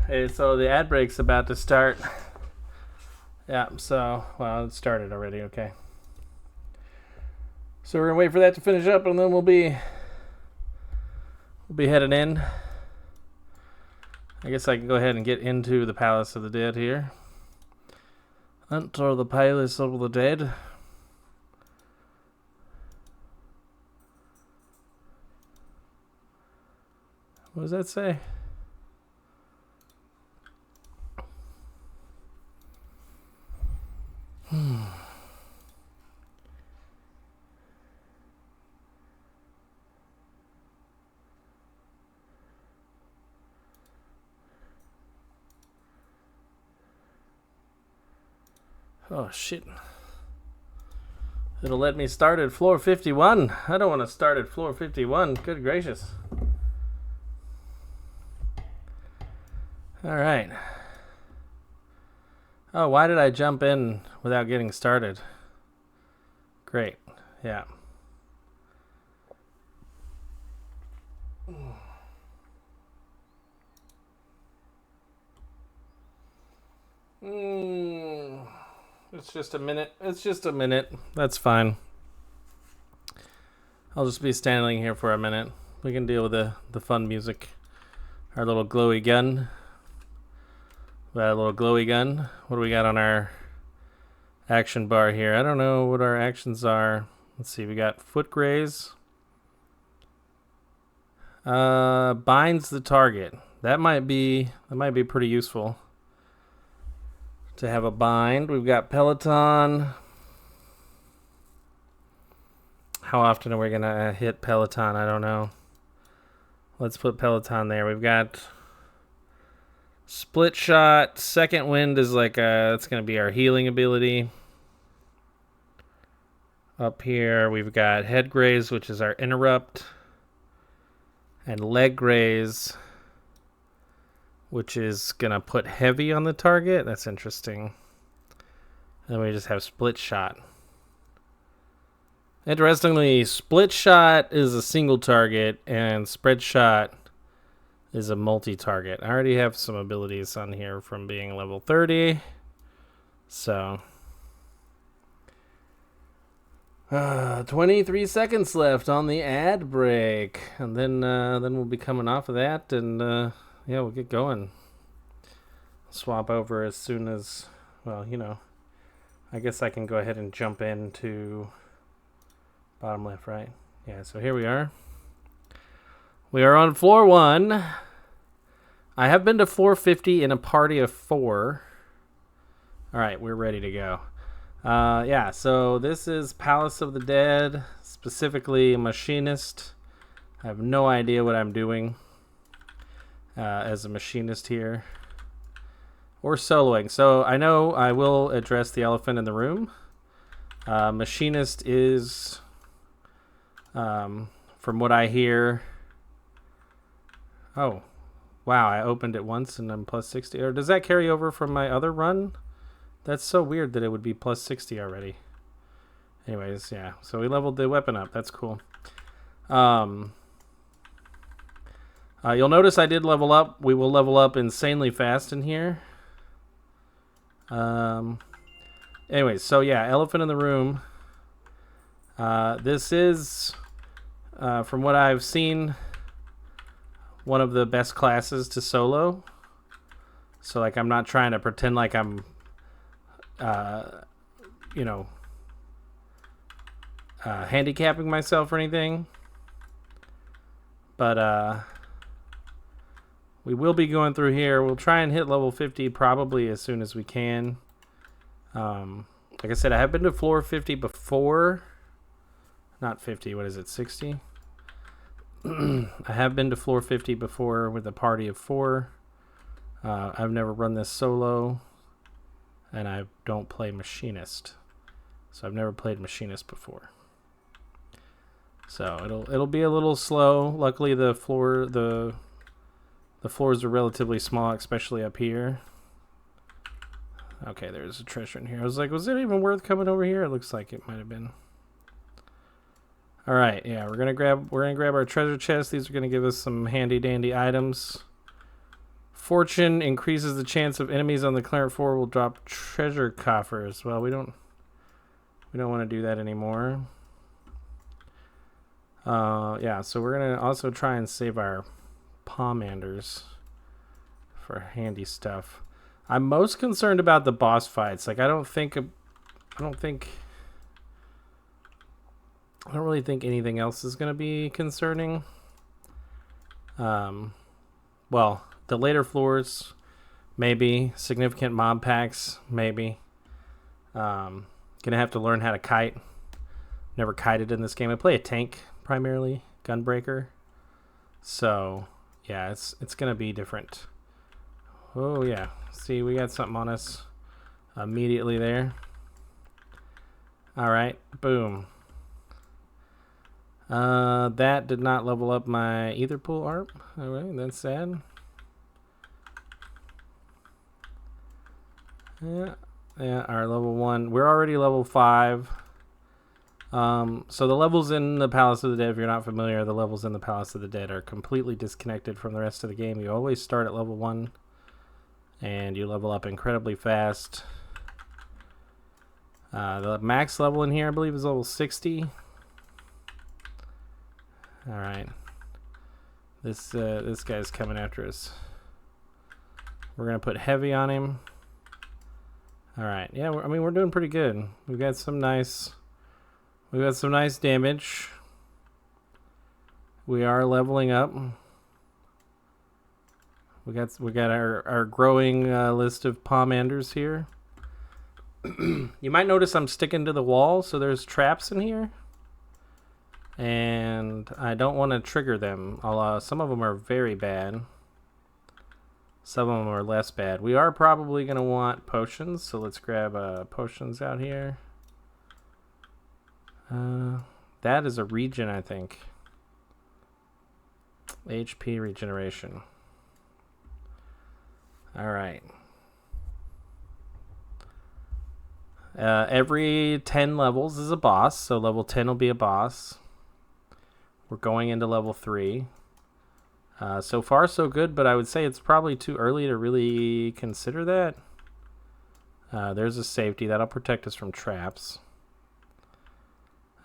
Hey, so the ad break's about to start. Yeah, so, well, it started already, okay. So we're gonna wait for that to finish up and then we'll be heading in. I guess I can go ahead and get into the Palace of the Dead here. Enter the Palace of the Dead. What does that say? Oh, shit. It'll let me start at floor 51. I don't want to start at floor 51. Good gracious. Alright. Oh, why did I jump in without getting started? Great. Yeah. It's just a minute. It's just a minute. That's fine. I'll just be standing here for a minute. We can deal with the fun music. Our little glowy gun. That little glowy gun. What do we got on our action bar here? I don't know what our actions are. Let's see. We got foot graze. Binds the target. That might be pretty useful to have a bind. We've got Peloton. How often are we gonna hit Peloton? I don't know. Let's put Peloton there. We've got split shot. Second wind is like that's gonna be our healing ability. Up here we've got head graze, which is our interrupt, and leg graze, which is gonna put heavy on the target. That's interesting. Then we just have split shot. Interestingly, split shot is a single target and spread shot is a multi-target. I already have some abilities on here from being level 30. So 23 seconds left on the ad break. And then we'll be coming off of that and yeah, we'll get going. Swap over as soon as, well, I guess I can go ahead and jump into bottom left, right? Yeah, so here we are. We are on floor 1. I have been to floor 50 in a party of 4. All right, we're ready to go. Yeah, so this is Palace of the Dead, specifically Machinist. I have no idea what I'm doing as a Machinist here. Or soloing. So I know I will address the elephant in the room. Machinist is, from what I hear... Oh, wow, I opened it once and I'm plus 60. Or does that carry over from my other run? That's so weird that it would be plus 60 already. Anyways, yeah. So we leveled the weapon up. That's cool. You'll notice I did level up. We will level up insanely fast in here. Anyways, so yeah, elephant in the room. This is, from what I've seen, one of the best classes to solo. So like, I'm not trying to pretend like I'm, handicapping myself or anything. But we will be going through here. We'll try and hit level 50 probably as soon as we can. Like I said, I have been to floor 50 before. Not 50, what is it, 60? I have been to floor 50 before with a party of 4. I've never run this solo. And I don't play Machinist. So I've never played Machinist before. So it'll be a little slow. Luckily the floors are relatively small, especially up here. Okay, there's a treasure in here. I was like, was it even worth coming over here? It looks like it might have been. All right, yeah, we're gonna grab our treasure chest. These are gonna give us some handy dandy items Fortune increases the chance of enemies on the current floor will drop treasure coffers. Well, we don't want to do that anymore. Yeah, so we're gonna also try and save our pomanders for handy stuff. I'm most concerned about the boss fights. Like, I don't really think anything else is gonna be concerning. Well, the later floors, maybe. Significant mob packs, maybe. Gonna have to learn how to kite. Never kited in this game. I play a tank primarily, gunbreaker. So yeah, it's gonna be different. Oh yeah, see, we got something on us immediately there. All right, boom. That did not level up my ether pool ARP. All right, that's sad. Yeah, our level 1. We're already level 5. So the levels in the Palace of the Dead, if you're not familiar, the levels in the Palace of the Dead are completely disconnected from the rest of the game. You always start at level 1, and you level up incredibly fast. The max level in here, I believe, is level 60. All right, this guy's coming after us. We're gonna put heavy on him. All right, yeah, I mean, we're doing pretty good. We've got some nice damage. We are leveling up. We got our growing list of pomanders here. You might notice I'm sticking to the wall, so there's traps in here, and I don't want to trigger them. Some of them are very bad. Some of them are less bad. We are probably going to want potions, so let's grab potions out here. That is a regen, I think. HP regeneration. All right. Every 10 levels is a boss, so level 10 will be a boss. We're going into level 3. So far, so good, but I would say it's probably too early to really consider that. There's a safety. That'll protect us from traps.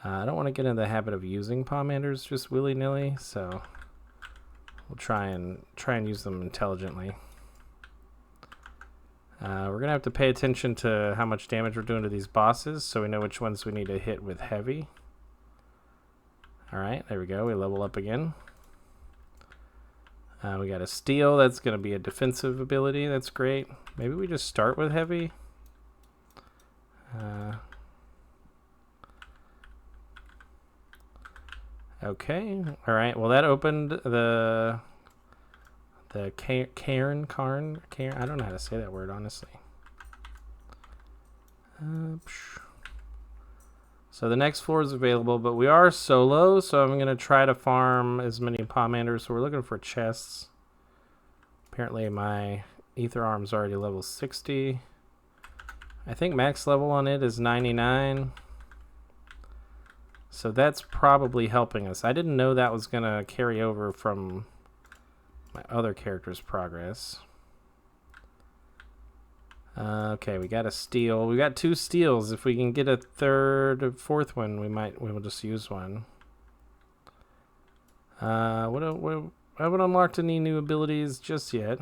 I don't want to get into the habit of using pomanders just willy-nilly, so we'll try and use them intelligently. We're going to have to pay attention to how much damage we're doing to these bosses, so we know which ones we need to hit with heavy. Alright, there we go. We level up again. We got a steel. That's going to be a defensive ability. That's great. Maybe we just start with heavy. Okay. All right. Well, that opened the Cairn. I don't know how to say that word, honestly. So the next floor is available, but we are solo, so I'm going to try to farm as many pomanders. So we're looking for chests. Apparently my ether arm's already level 60. I think max level on it is 99. So that's probably helping us. I didn't know that was going to carry over from my other character's progress. Okay, we got a steel. We got 2 steels. If we can get a third or fourth one, we will just use one. I haven't unlocked any new abilities just yet.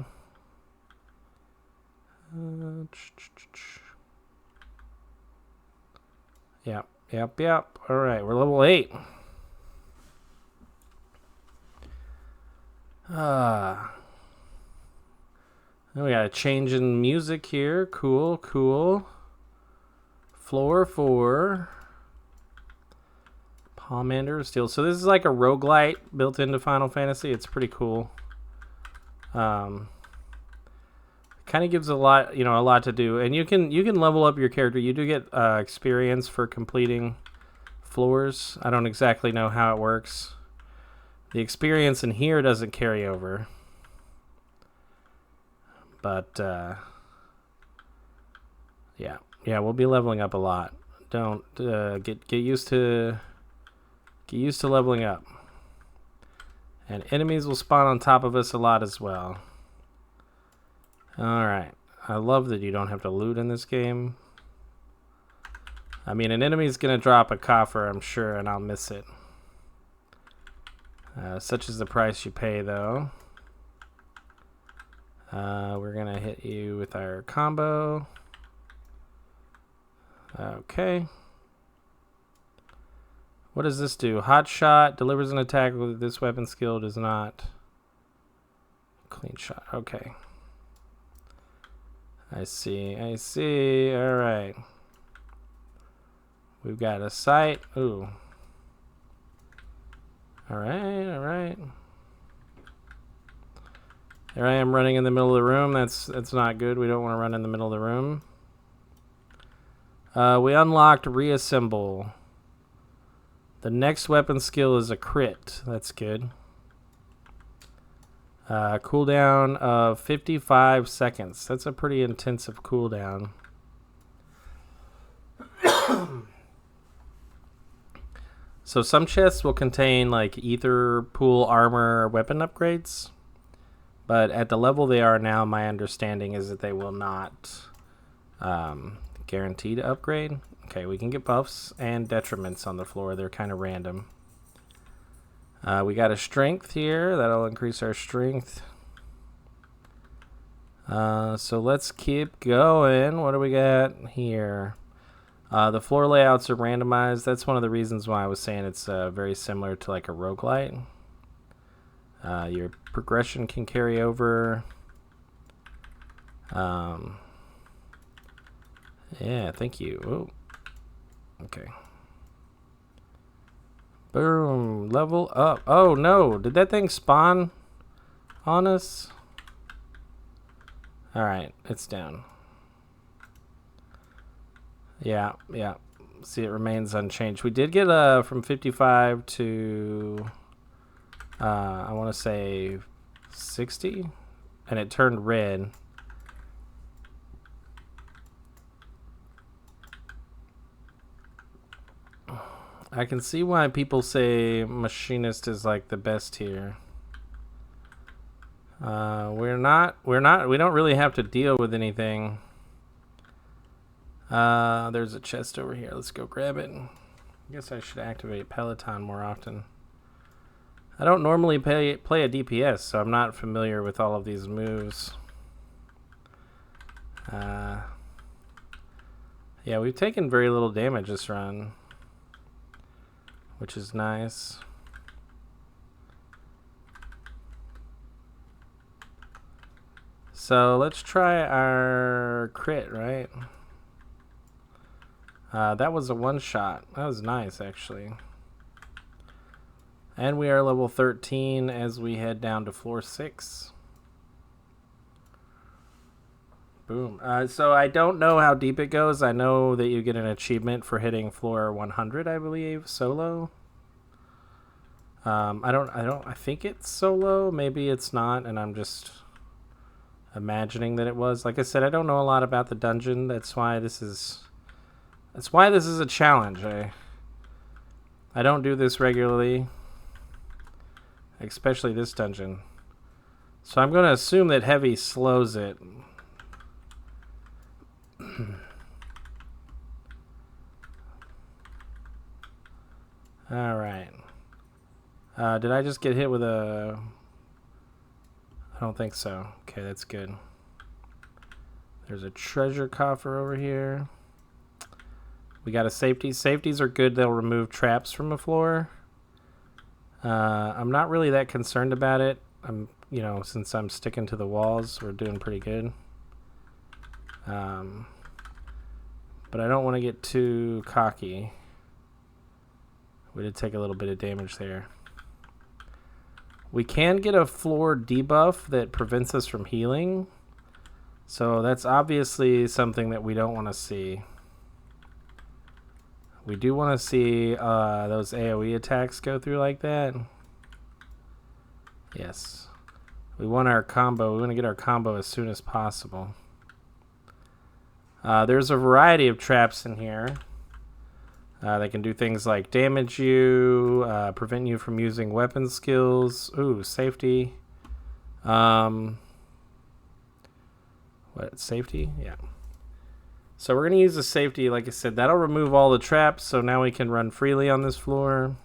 Yep. All right, we're level 8. We got a change in music here. Cool. Floor 4. Pomander Steel. So this is like a roguelite built into Final Fantasy. It's pretty cool. Kind of gives a lot to do, and you can level up your character. You do get experience for completing floors. I don't exactly know how it works. The experience in here doesn't carry over, but yeah, we'll be leveling up a lot. Don't get used to leveling up, and enemies will spawn on top of us a lot as well. Alright. I love that you don't have to loot in this game. I mean, an enemy's going to drop a coffer, I'm sure, and I'll miss it. Such is the price you pay, though. We're going to hit you with our combo. Okay. What does this do? Hot shot delivers an attack with this weapon skill does not. Clean shot. Okay. I see. I see. All right. We've got a sight. Ooh. All right. All right. There I am running in the middle of the room. That's not good. We don't want to run in the middle of the room. We unlocked reassemble. The next weapon skill is a crit. That's good. Cooldown of 55 seconds. That's a pretty intensive cooldown. So some chests will contain like ether pool armor weapon upgrades. But at the level they are now, my understanding is that they will not guarantee to upgrade. Okay, we can get buffs and detriments on the floor. They're kind of random. We got a strength here. That'll increase our strength. So let's keep going. What do we got here? The floor layouts are randomized. That's one of the reasons why I was saying it's very similar to like a roguelite. Your progression can carry over. Yeah, thank you. Oh. Okay. Boom. Level up. Oh, no. Did that thing spawn on us? Alright, it's down. Yeah, yeah. See, it remains unchanged. We did get from 55 to, I want to say 60, and it turned red. I can see why people say machinist is like the best here. We don't really have to deal with anything. There's a chest over here. Let's go grab it. I guess I should activate Peloton more often. I don't normally play a DPS, so I'm not familiar with all of these moves. Yeah, we've taken very little damage this run, which is nice. So let's try our crit, right? That was a one-shot. That was nice, actually. And we are level 13 as we head down to floor 6. Boom. So I don't know how deep it goes. I know that you get an achievement for hitting floor 100, I believe, solo. I think it's solo. Maybe it's not, and I'm just imagining that it was. Like I said, I don't know a lot about the dungeon. That's why this is a challenge. I don't do this regularly, especially this dungeon. So I'm going to assume that heavy slows it. All right. Did I just get hit with a... I don't think so. Okay, that's good. There's a treasure coffer over here. We got a safety. Safeties are good. They'll remove traps from the floor. I'm not really that concerned about it. Since I'm sticking to the walls, we're doing pretty good. But I don't want to get too cocky. We did take a little bit of damage there. We can get a floor debuff that prevents us from healing. So that's obviously something that we don't want to see. We do want to see those AoE attacks go through like that. Yes. We want our combo. We want to get our combo as soon as possible. There's a variety of traps in here. They can do things like damage you, prevent you from using weapon skills. Ooh, safety. What, safety? Yeah. So we're going to use the safety. Like I said, that'll remove all the traps. So now we can run freely on this floor.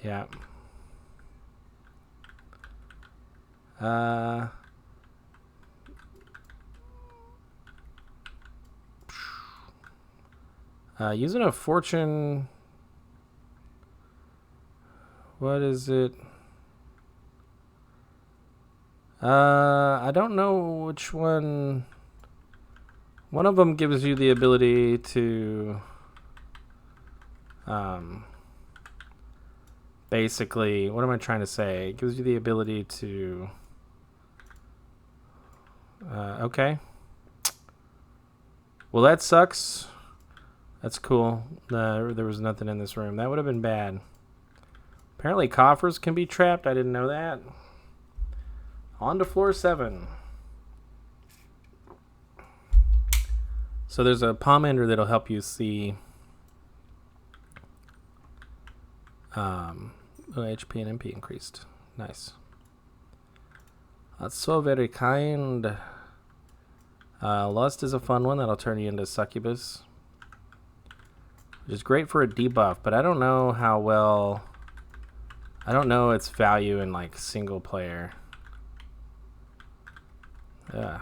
Yeah. Using a fortune. What is it? I don't know which one. One of them gives you the ability to, basically, what am I trying to say? It gives you the ability to, okay. Well, that sucks. That's cool. There was nothing in this room. That would have been bad. Apparently coffers can be trapped. I didn't know that. On to floor 7. So there's a palm ender that'll help you see HP and MP increased. Nice. That's so very kind. Lust is a fun one that'll turn you into succubus, which is great for a debuff, but I don't know how well. I don't know its value in like single player. Yeah.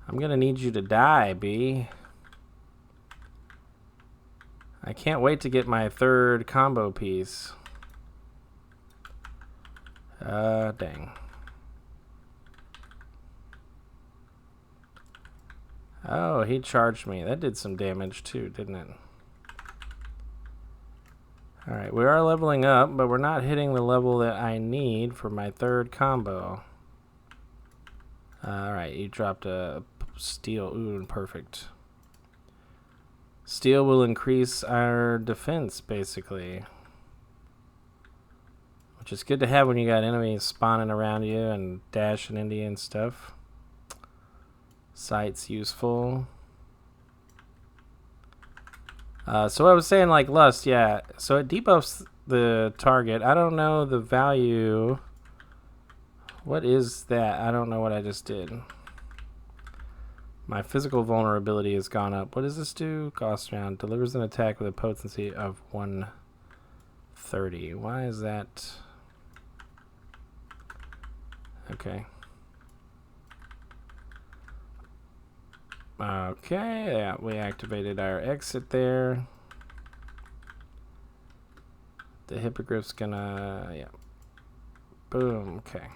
I'm gonna need you to die, B. I can't wait to get my 3rd combo piece. Dang. Oh, he charged me. That did some damage too, didn't it? Alright, we are leveling up, but we're not hitting the level that I need for my 3rd combo. Alright, you dropped a steel. Ooh, perfect. Steel will increase our defense, basically. Which is good to have when you got enemies spawning around you and dashing into you and stuff. Sight's useful. So I was saying, like, Lust, yeah. So it debuffs the target. I don't know the value. What is that? I don't know what I just did. My physical vulnerability has gone up. What does this do? Cost round. Delivers an attack with a potency of 130. Why is that? Okay. Okay, yeah, we activated our exit there. The hippogriff's gonna, yeah. Boom, okay.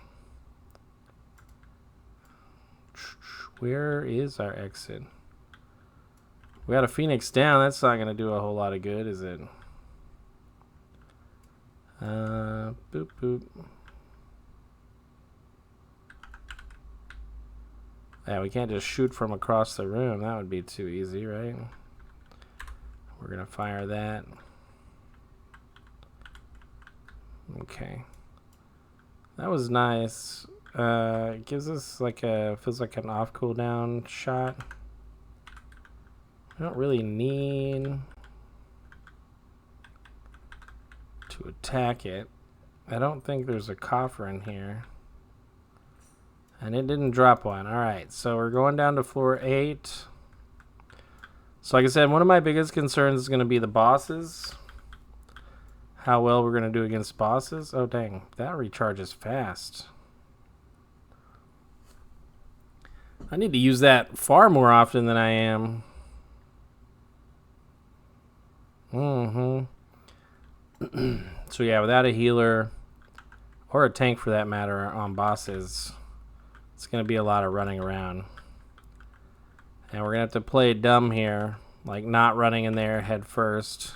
Where is our exit? We got a phoenix down. That's not gonna do a whole lot of good, is it? Boop, boop. Yeah, we can't just shoot from across the room. That would be too easy, right? We're going to fire that. Okay. That was nice. It gives us like a, feels like an off cooldown shot. We don't really need to attack it. I don't think there's a coffer in here. And it didn't drop one. Alright, so we're going down to floor 8. So like I said, one of my biggest concerns is going to be the bosses. How well we're going to do against bosses. Oh, dang. That recharges fast. I need to use that far more often than I am. So yeah, without a healer, or a tank for that matter, on bosses, it's going to be a lot of running around. And we're going to have to play dumb here, like not running in there head first.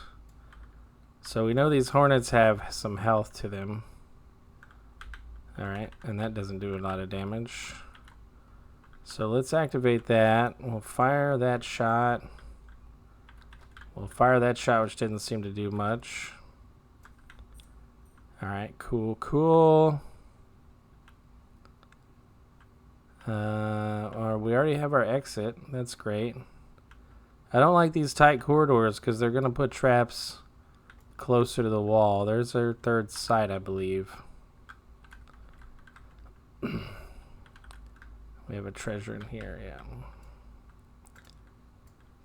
So we know these hornets have some health to them. Alright, and that doesn't do a lot of damage. So let's activate that. We'll fire that shot. We'll fire that shot, which didn't seem to do much. Alright, cool, cool. Or we already have our exit. That's great. I don't like these tight corridors because they're going to put traps closer to the wall. There's our third site, I believe. We have a treasure in here, yeah.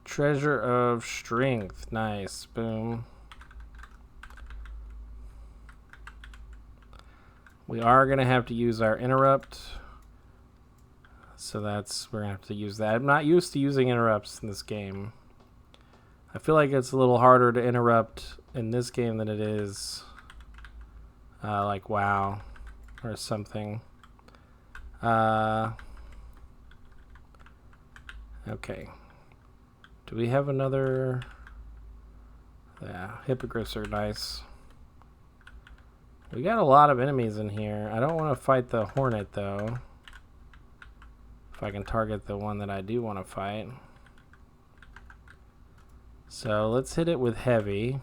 Treasure of strength. Nice. Boom. We are going to have to use our interrupt. So we're going to have to use that. I'm not used to using interrupts in this game. I feel like it's a little harder to interrupt in this game than it is like WoW or something. Okay. Do we have another? Yeah, hippogriffs are nice. We got a lot of enemies in here. I don't want to fight the hornet though. If I can target the one that I do want to fight. So let's hit it with heavy.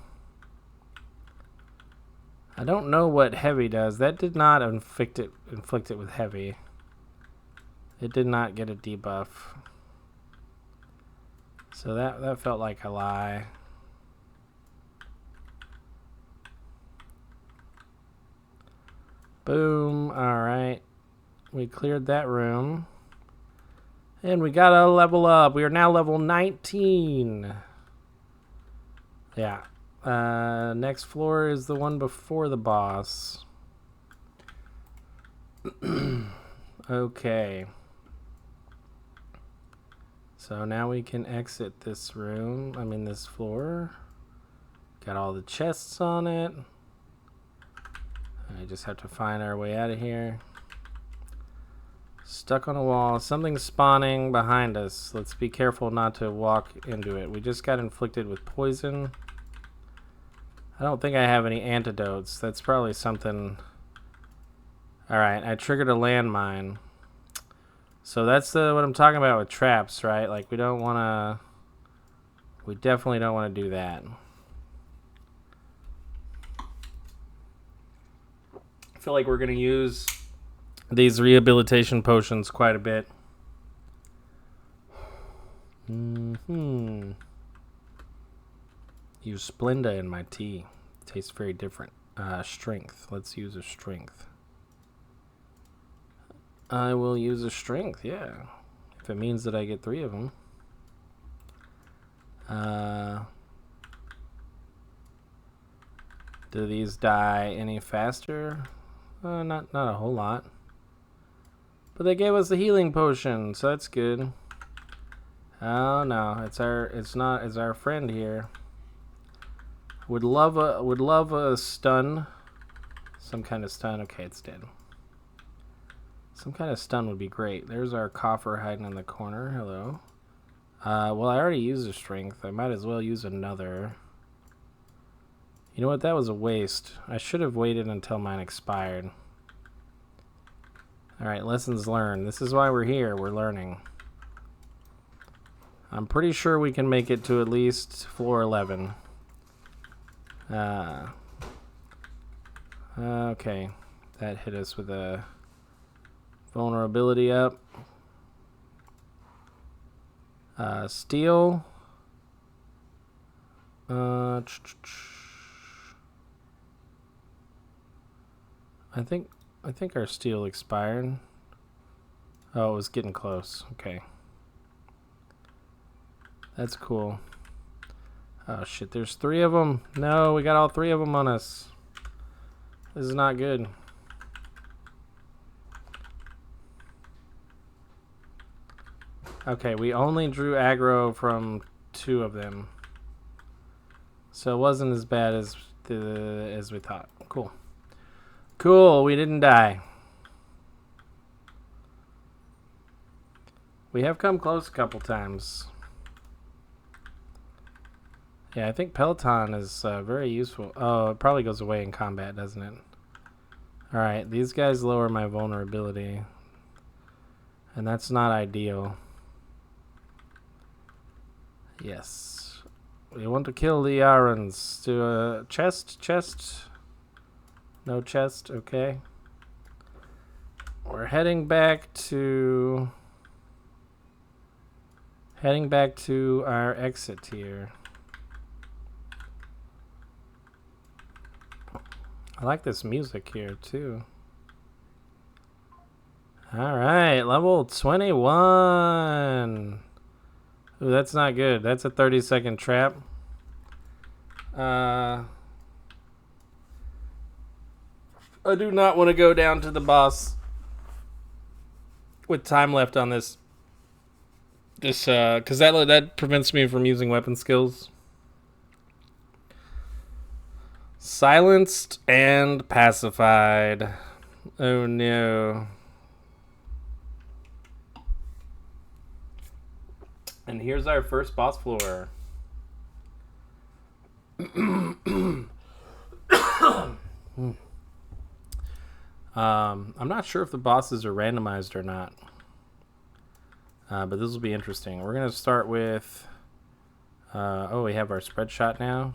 I don't know what heavy does. That did not inflict it with heavy. It did not get a debuff. So that felt like a lie. Boom. Alright. We cleared that room. And we got a level up. We are now level 19. Yeah. Next floor is the one before the boss. Okay. So now we can exit this room. I mean this floor. Got all the chests on it. I just have to find our way out of here. Stuck on a wall. Something's spawning behind us. Let's be careful not to walk into it. We just got inflicted with poison. I don't think I have any antidotes. That's probably something. Alright, I triggered a landmine. So that's what I'm talking about with traps, right? Like we definitely don't want to do that. I feel like we're going to use these rehabilitation potions quite a bit. Use Splenda in my tea. Tastes very different. Strength. Let's use a strength. I will use a strength, yeah. If it means that I get 3 of them. Do these die any faster? Not a whole lot. But they gave us a healing potion, so that's good. Oh no, it's our friend here. Would love a stun. Some kind of stun. Okay, it's dead. Some kind of stun would be great. There's our coffer hiding in the corner. Hello. Well, I already used a strength. I might as well use another. You know what? That was a waste. I should have waited until mine expired. Alright, lessons learned. This is why we're here. We're learning. I'm pretty sure we can make it to at least floor 11. Okay. That hit us with a vulnerability up. Steel. I think our steel expired. Oh, it was getting close. Okay. That's cool. Oh shit, there's 3 of them. No, we got all 3 of them on us. This is not good. Okay, we only drew aggro from 2 of them. So it wasn't as bad as we thought. Cool. Cool, we didn't die. We have come close a couple times. Yeah, I think Peloton is very useful. Oh, it probably goes away in combat, doesn't it? Alright, these guys lower my vulnerability. And that's not ideal. Yes. We want to kill the Yarans. To a chest? No chest, okay. We're heading back to our exit here. I like this music here too. All right, level 21. Ooh, that's not good. That's a 30-second trap. I do not want to go down to the boss with time left on this. Because that prevents me from using weapon skills. Silenced and pacified. Oh no. And here's our first boss floor. I'm not sure if the bosses are randomized or not. But this will be interesting. We're going to start with... we have our spread shot now.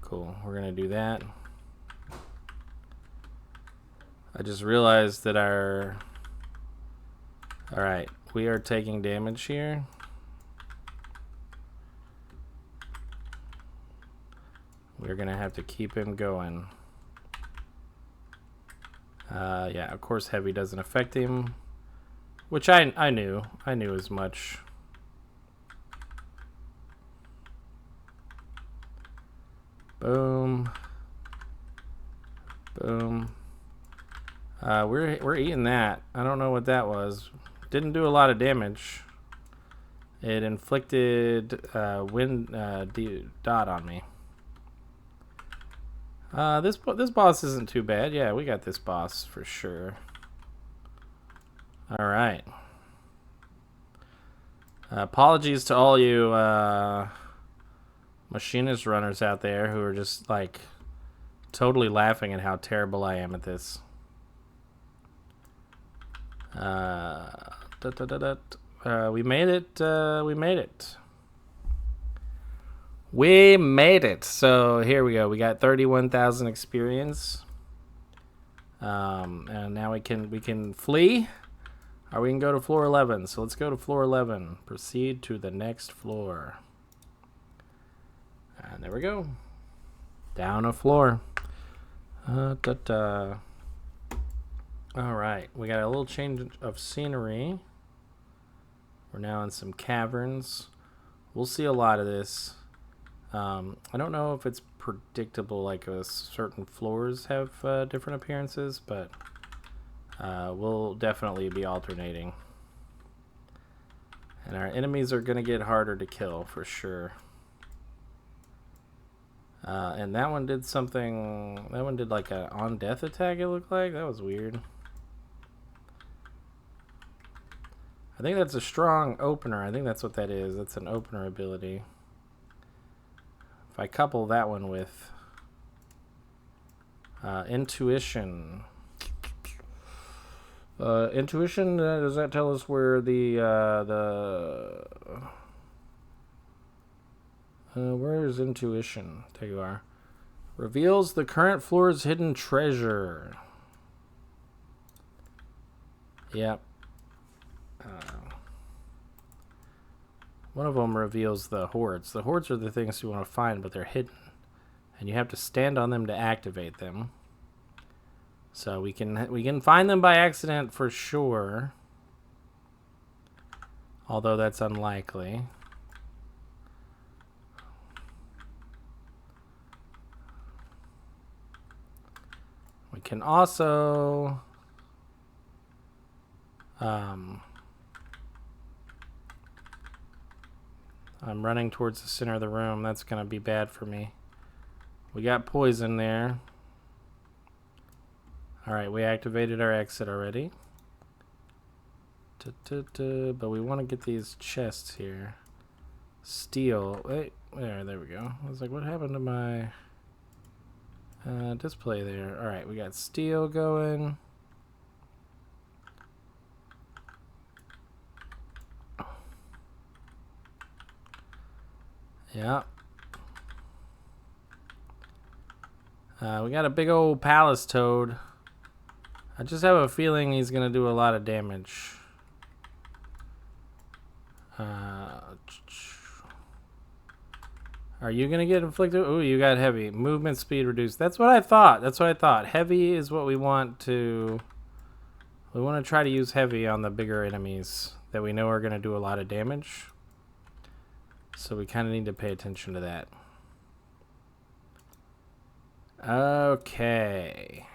Cool. We're going to do that. I just realized that our... Alright. We are taking damage here. We're going to have to keep him going. Yeah, of course heavy doesn't affect him. Which I knew. I knew as much. Boom. Boom. We're eating that. I don't know what that was. Didn't do a lot of damage. It inflicted wind dot on me. This boss isn't too bad. Yeah, we got this boss for sure. All right. Apologies to all you machinist runners out there who are just like totally laughing at how terrible I am at this. We made it. We made it. We made it. So here we go. We got 31,000 experience. And now we can flee. Or we can go to floor 11. So let's go to floor 11. Proceed to the next floor. And there we go. Down a floor. Alright. We got a little change of scenery. We're now in some caverns. We'll see a lot of this. I don't know if it's predictable, like certain floors have different appearances, but we'll definitely be alternating. And our enemies are going to get harder to kill, for sure. And that one did something... That one did like an on-death attack, it looked like. That was weird. I think that's a strong opener. I think that's what that is. That's an opener ability. If I couple that one with intuition... intuition, does that tell us where where is intuition? There you are. Reveals the current floor's hidden treasure. Yep. One of them reveals the hordes. The hordes are the things you want to find, but they're hidden. And you have to stand on them to activate them. So we can find them by accident for sure. Although that's unlikely. We can also I'm running towards the center of the room. That's gonna be bad for me. We got poison there. Alright, we activated our exit already. But we want to get these chests here. Steel. Wait, there we go. I was like, what happened to my display there? Alright, we got steel going. Yeah. We got a big old palace toad. I just have a feeling he's going to do a lot of damage. Are you going to get inflicted? Ooh, you got heavy. Movement speed reduced. That's what I thought. That's what I thought. Heavy is what we want to We want to try to use heavy on the bigger enemies that we know are going to do a lot of damage. So we kind of need to pay attention to that. Okay.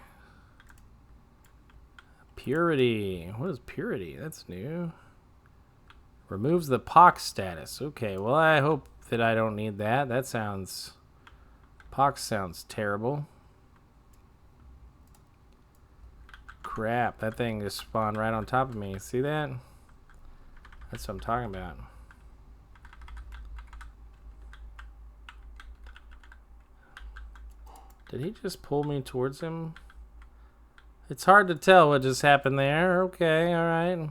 Purity. What is purity? That's new. Removes the pox status. Okay, well, I hope that I don't need that. That sounds... Pox sounds terrible. Crap, that thing just spawned right on top of me. See that? That's what I'm talking about. Did he just pull me towards him? It's hard to tell what just happened there. Okay, alright.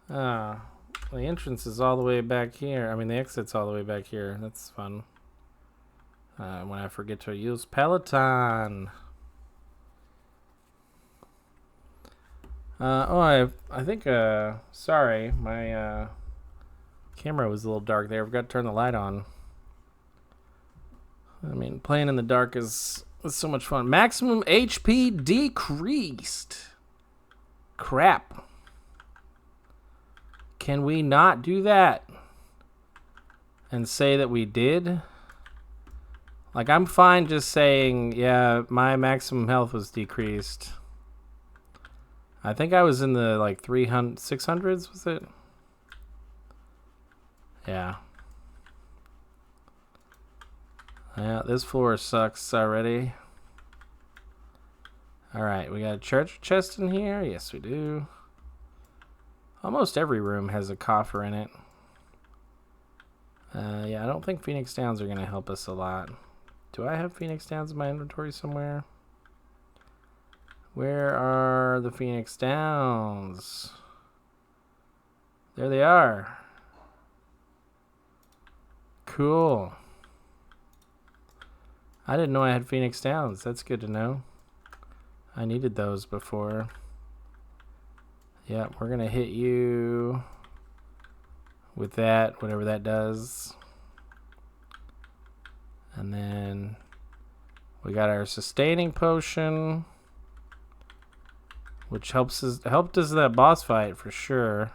The entrance is all the way back here. I mean, the exit's all the way back here. That's fun. When I forget to use Peloton. I think, sorry, my camera was a little dark there. I forgot to turn the light on. I mean, playing in the dark is so much fun. Maximum HP decreased. Crap. Can we not do that and say that we did? Like, I'm fine just saying, yeah, my maximum health was decreased. I think I was in the, like, 600s, was it? Yeah. Yeah, this floor sucks already. Alright, we got a treasure chest in here. Yes, we do. Almost every room has a coffer in it. Yeah, I don't think Phoenix Downs are going to help us a lot. Do I have Phoenix Downs in my inventory somewhere? Where are the Phoenix Downs? There they are. Cool. I didn't know I had Phoenix Downs. That's good to know. I needed those before. Yeah, we're going to hit you with that, whatever that does. And then we got our sustaining potion, which helped us that boss fight for sure.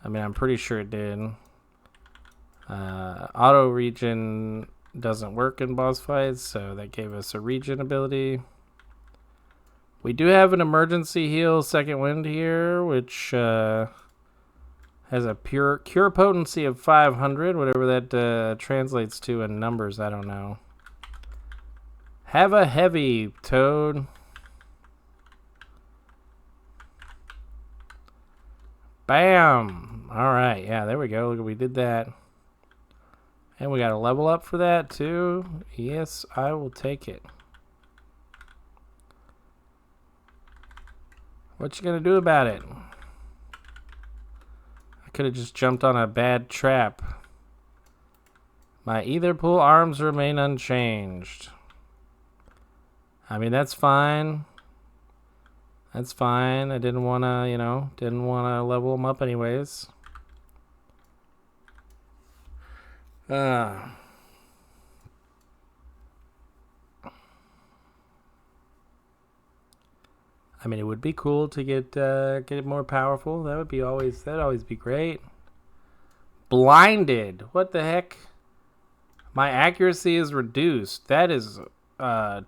I mean, I'm pretty sure it did. Auto regen doesn't work in boss fights, so that gave us a regen ability. We do have an emergency heal second wind here, which has a cure potency of 500, whatever that translates to in numbers, I don't know. Have a heavy, Toad. Bam! Alright, yeah, there we go. Look, we did that. And we got a level up for that, too. Yes, I will take it. What you gonna do about it? I could have just jumped on a bad trap. My ether pool arms remain unchanged. I mean, that's fine. That's fine. I didn't want to, didn't want to level them up anyways. I mean, it would be cool to get it more powerful. That'd always be great. Blinded. What the heck? My accuracy is reduced. That is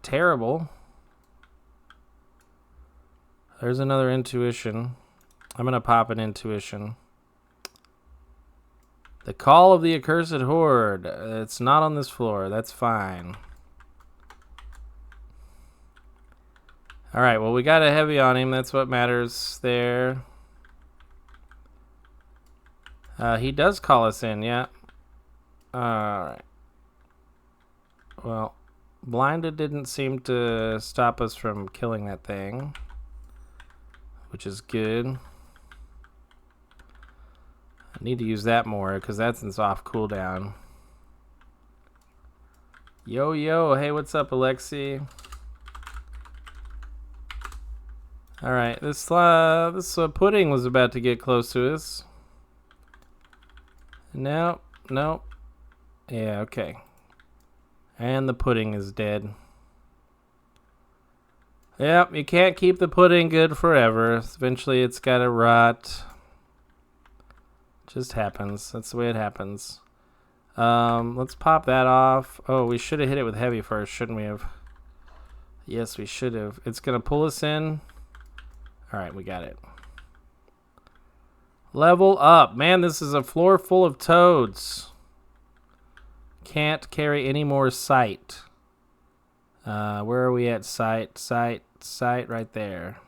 terrible. There's another intuition. I'm gonna pop an intuition. The call of the accursed horde. It's not on this floor. That's fine. Alright, well, we got a heavy on him. That's what matters there. He does call us in, yeah. Alright. Well, blinded didn't seem to stop us from killing that thing, which is good. I need to use that more because that's in soft cooldown. Yo, yo. Hey, what's up, Alexi? Alright, this pudding was about to get close to us. Nope, nope. Yeah, okay. And the pudding is dead. Yep, you can't keep the pudding good forever. Eventually it's gotta rot. Just happens. That's the way it happens. Let's pop that off. Oh, we should have hit it with heavy first, shouldn't we have? Yes, we should have. It's gonna pull us in. Alright, we got it. Level up. Man, this is a floor full of toads. Can't carry any more sight. Where are we at? Sight right there.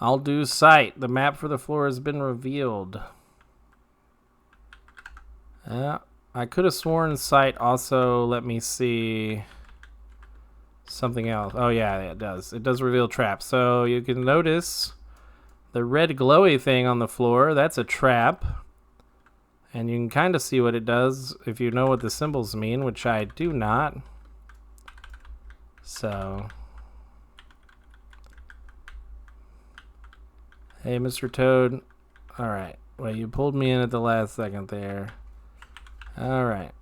I'll do sight. The map for the floor has been revealed. I could have sworn sight also let me see something else. Oh yeah, it does. It does reveal traps. So you can notice the red glowy thing on the floor. That's a trap. And you can kind of see what it does if you know what the symbols mean, which I do not. So, hey, Mr. Toad. All right. Well, you pulled me in at the last second there. All right.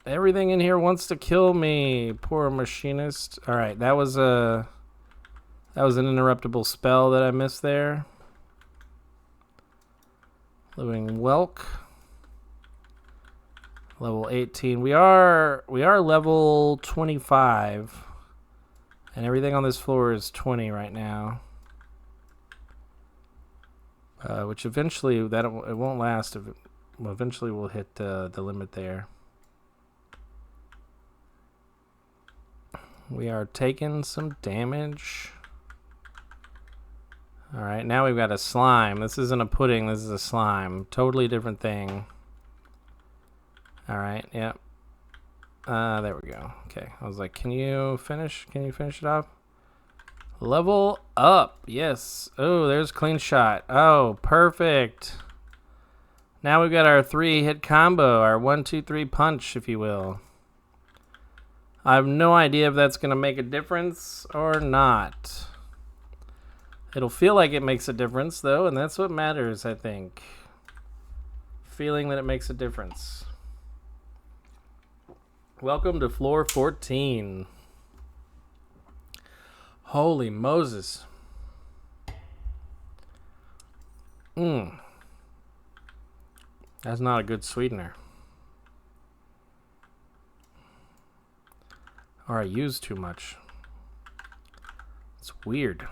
Everything in here wants to kill me. Poor machinist. All right. That was an interruptible spell that I missed there. Living Whelk. Level 18. We are level 25. And everything on this floor is 20 right now. Which eventually it won't last. Eventually we'll hit the limit there. We are taking some damage. Alright, now we've got a slime. This isn't a pudding, this is a slime. Totally different thing. Alright, yep. There we go. Okay, I was like, can you finish it off? Level up, yes. Oh, there's clean shot. Oh, perfect. Now we've got our 3-hit combo, our 1-2-3 punch, if you will. I have no idea if that's going to make a difference or not. It'll feel like it makes a difference, though, and that's what matters, I think. Feeling that it makes a difference. Welcome to floor 14. Holy Moses. That's not a good sweetener. Or I used too much. It's weird.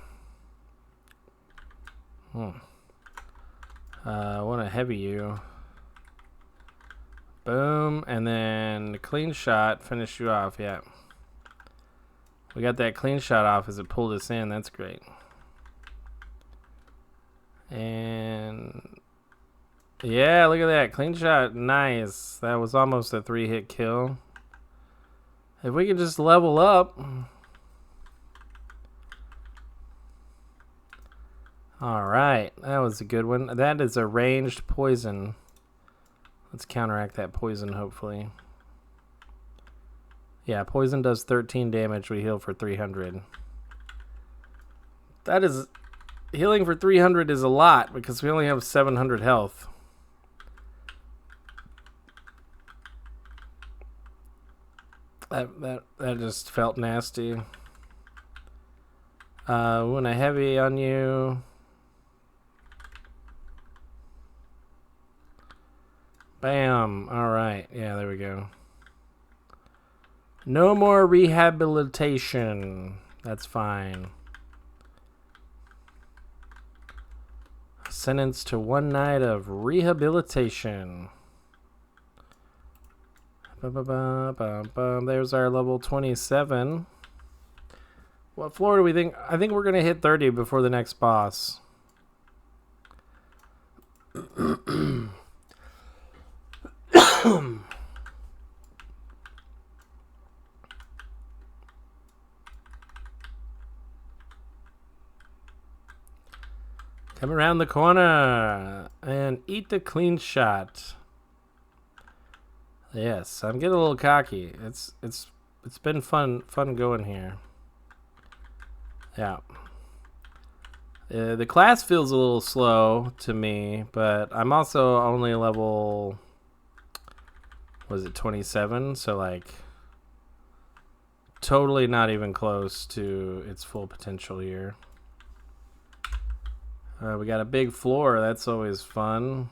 I want to heavy you. Boom, and then clean shot, finish you off, yeah. We got that clean shot off as it pulled us in, that's great. And yeah, look at that, clean shot, nice. That was almost a 3-hit kill. If we could just level up. Alright, that was a good one. That is a ranged poison. Let's counteract that poison, hopefully. Yeah, poison does 13 damage. We heal for 300. That is... Healing for 300 is a lot, because we only have 700 health. That just felt nasty. When I heavy on you... Bam. Alright. Yeah, there we go. No more rehabilitation. That's fine. Sentenced to 1 night of rehabilitation. There's our level 27. What floor do we think? I think we're going to hit 30 before the next boss. Come around the corner and eat the clean shot. Yes, I'm getting a little cocky. It's been fun going here. Yeah. The class feels a little slow to me, but I'm also only level, was it 27? So like totally not even close to its full potential here. We got a big floor. That's always fun.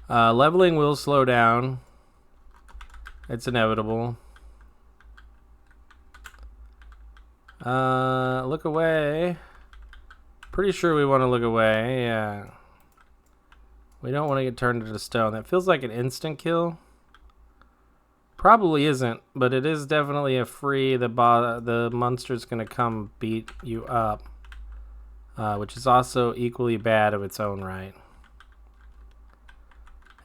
Leveling will slow down. It's inevitable. Look away. Pretty sure we want to look away. Yeah. We don't want to get turned into stone. That feels like an instant kill. Probably isn't, but it is definitely a free. The monster's going to come beat you up. Which is also equally bad of its own right.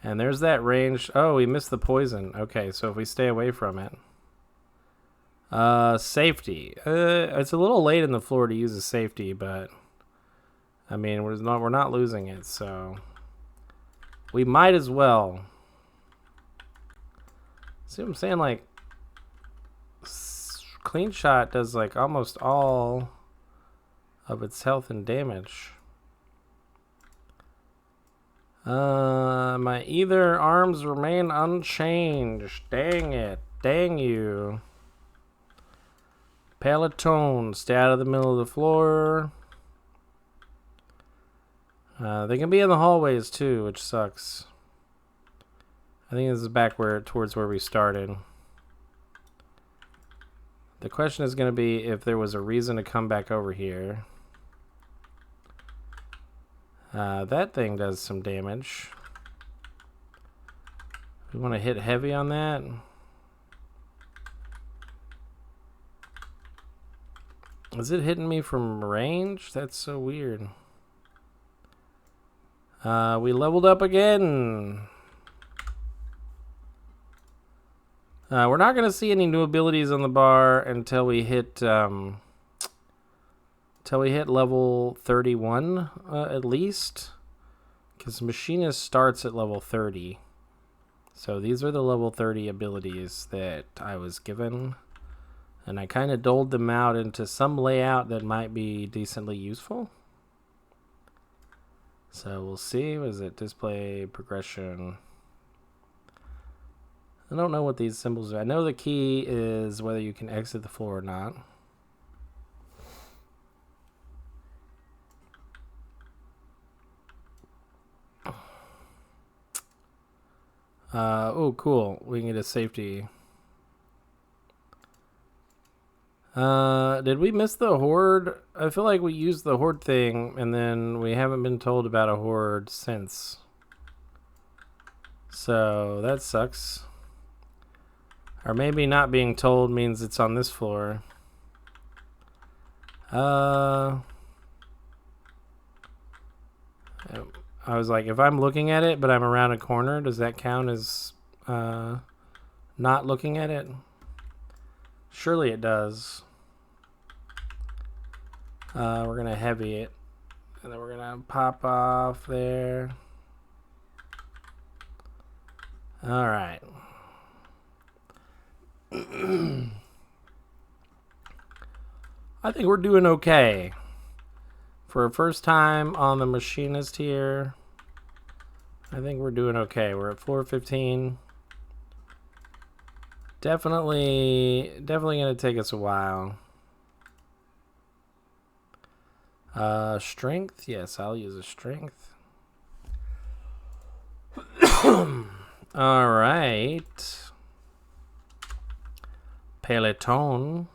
And there's that range. Oh, we missed the poison. Okay, so if we stay away from it. Safety. It's a little late in the floor to use a safety, but I mean, we're not losing it, so we might as well. See what I'm saying? Like, clean shot does like almost all of its health and damage. My either arms remain unchanged. Dang it. Dang you. Peloton, stay out of the middle of the floor. They can be in the hallways too, which sucks. I think this is back towards where we started. The question is going to be if there was a reason to come back over here. That thing does some damage. We want to hit heavy on that. Is it hitting me from range? That's so weird. We leveled up again. We're not going to see any new abilities on the bar until we hit level 31 at least, because Machinist starts at level 30. So these are the level 30 abilities that I was given, and I kind of doled them out into some layout that might be decently useful. So we'll see. What is it? Display progression. I don't know what these symbols are. I know the key is whether you can exit the floor or not. Oh, cool. We can get a safety. Did we miss the horde? I feel like we used the horde thing, and then we haven't been told about a horde since. So, that sucks. Or maybe not being told means it's on this floor. I was like, if I'm looking at it, but I'm around a corner, does that count as not looking at it? Surely it does. We're going to heavy it. And then we're going to pop off there. Alright. I think we're doing okay. For a first time on the Machinist here, I think we're doing okay. We're at floor 15. Definitely going to take us a while. Strength? Yes, I'll use a strength. Alright. Peloton.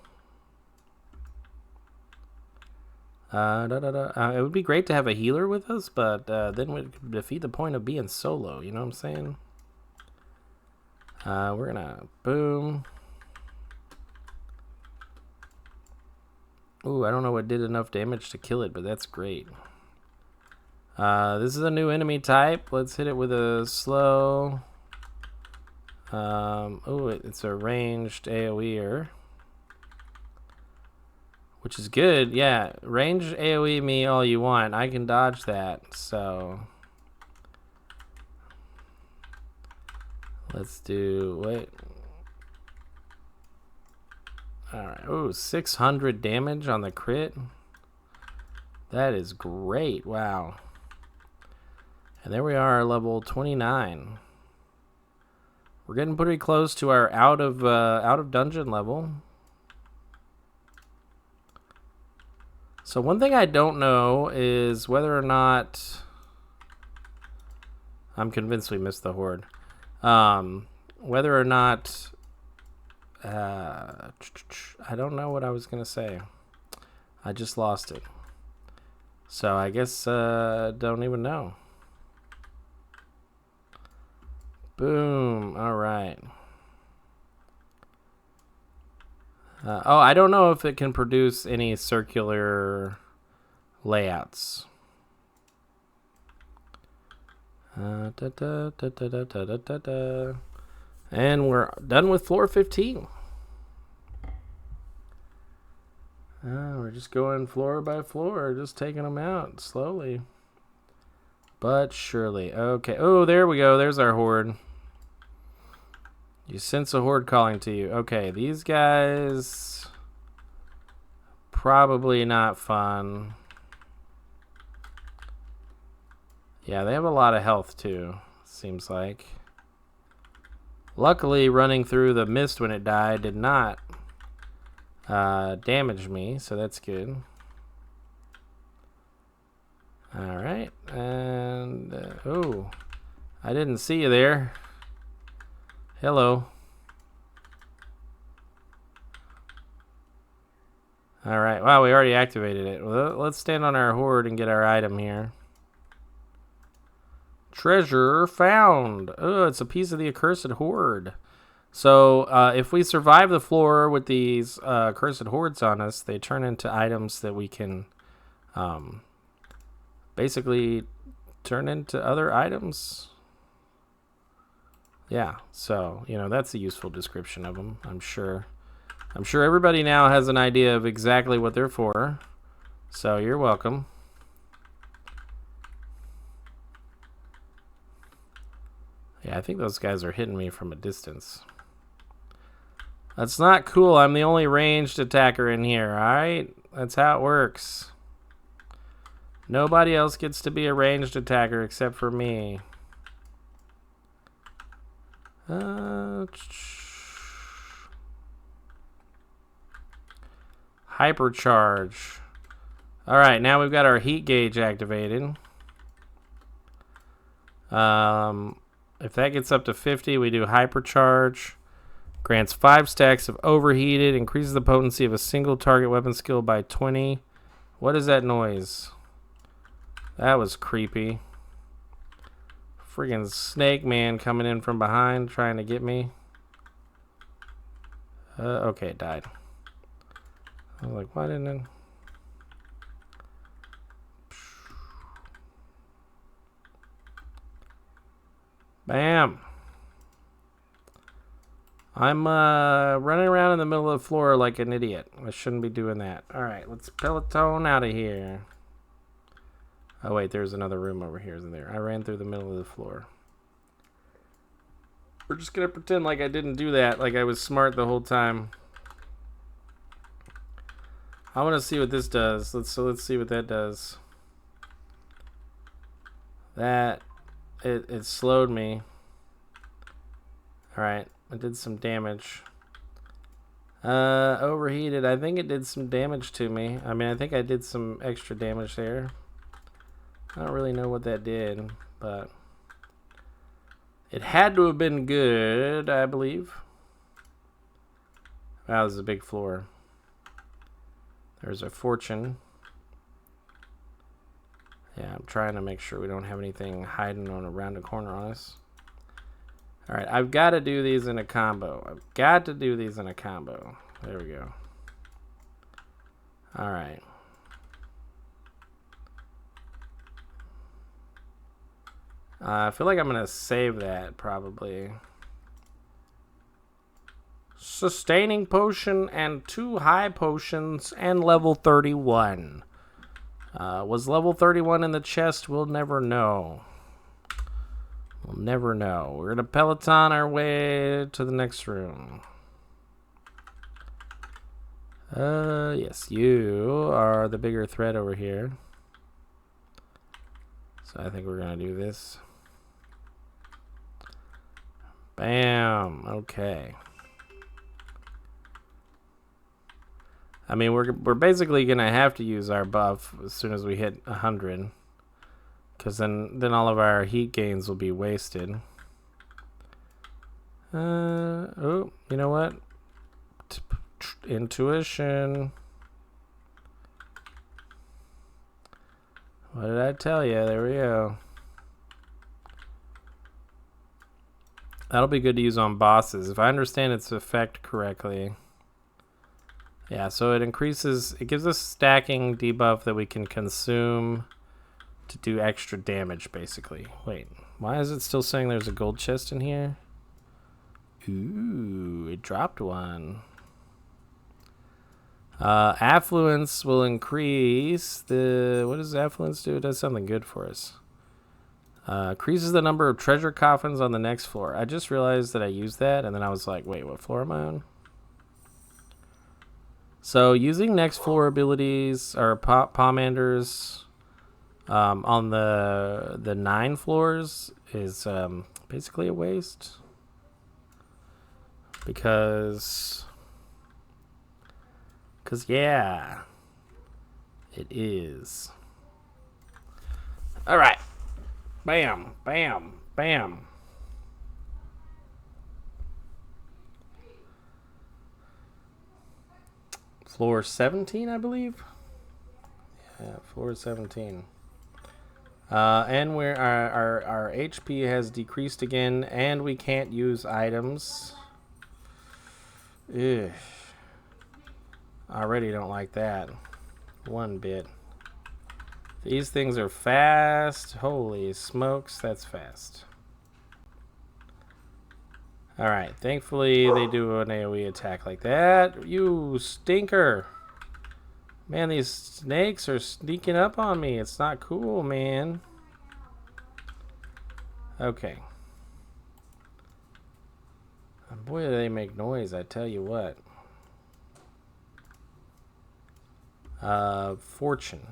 It would be great to have a healer with us, but then we'd defeat the point of being solo, you know what I'm saying? We're gonna boom. Ooh, I don't know what did enough damage to kill it, but that's great. This is a new enemy type. Let's hit it with a slow. Oh, it's a ranged AoEer. Which is good, yeah. Range AoE me all you want. I can dodge that, so. Let's do, wait. Alright, ooh, 600 damage on the crit. That is great, wow. And there we are, level 29. We're getting pretty close to our out of dungeon level. So one thing I don't know is whether or not... I'm convinced we missed the horde. Whether or not... I don't know what I was going to say. I just lost it. So I guess don't even know. Boom. All right. Oh, I don't know if it can produce any circular layouts. And we're done with floor 15. We're just going floor by floor, just taking them out slowly. But surely. Okay. Oh, there we go. There's our horde. You sense a horde calling to you. Okay, these guys... probably not fun. Yeah, they have a lot of health too, seems like. Luckily, running through the mist when it died did not damage me, so that's good. Alright, and... oh, I didn't see you there. Hello. Alright, wow, we already activated it. Well, let's stand on our horde and get our item here. Treasure found. Oh, it's a piece of the accursed horde. So if we survive the floor with these accursed hordes on us, they turn into items that we can basically turn into other items. Yeah, so, you know, that's a useful description of them, I'm sure. I'm sure everybody now has an idea of exactly what they're for. So you're welcome. Yeah, I think those guys are hitting me from a distance. That's not cool. I'm the only ranged attacker in here, alright? That's how it works. Nobody else gets to be a ranged attacker except for me. Hypercharge. Alright, now we've got our heat gauge activated. If that gets up to 50, we do hypercharge. Grants 5 stacks of overheated. Increases the potency of a single target weapon skill by 20. What is that noise? That was creepy. Friggin' snake man coming in from behind trying to get me. Okay, it died. I was like, why didn't it? Bam. I'm running around in the middle of the floor like an idiot. I shouldn't be doing that. Alright, let's peloton out of here. Oh wait, there's another room over here, isn't there? I ran through the middle of the floor. We're just gonna pretend like I didn't do that, like I was smart the whole time. I want to see what this does. Let's see what that does. That it slowed me. Alright, it did some damage. Overheated. I think it did some damage to me. I mean, I think I did some extra damage there. I don't really know what that did, but it had to have been good, I believe. Wow, this is a big floor. There's a fortune. Yeah, I'm trying to make sure we don't have anything hiding around the corner on us. Alright, I've got to do these in a combo. I've got to do these in a combo. There we go. Alright. I feel like I'm going to save that, probably. Sustaining potion and 2 high potions and level 31. Was level 31 in the chest? We'll never know. We'll never know. We're going to peloton our way to the next room. Yes, you are the bigger threat over here. So I think we're gonna do this. Bam. Okay. I mean, we're basically gonna have to use our buff as soon as we hit 100, because then all of our heat gains will be wasted. Oh, you know what? Intuition. What did I tell you? There we go. That'll be good to use on bosses. If I understand its effect correctly. Yeah, so it increases, it gives us stacking debuff that we can consume to do extra damage, basically. Wait, why is it still saying there's a gold chest in here? Ooh, it dropped one. Affluence will increase the... What does affluence do? It does something good for us. Increases the number of treasure coffins on the next floor. I just realized that I used that, and then I was like, wait, what floor am I on? So using next floor abilities or pomanders on the 9 floors is basically a waste. Because yeah, it is. All right. Bam, bam, bam. Floor 17, I believe. Yeah, floor 17. And where our HP has decreased again, and we can't use items. Ugh. I already don't like that one bit. These things are fast. Holy smokes, that's fast. Alright, thankfully they do an AoE attack like that. You stinker. Man, these snakes are sneaking up on me. It's not cool, man. Okay. Boy, do they make noise, I tell you what. Fortune.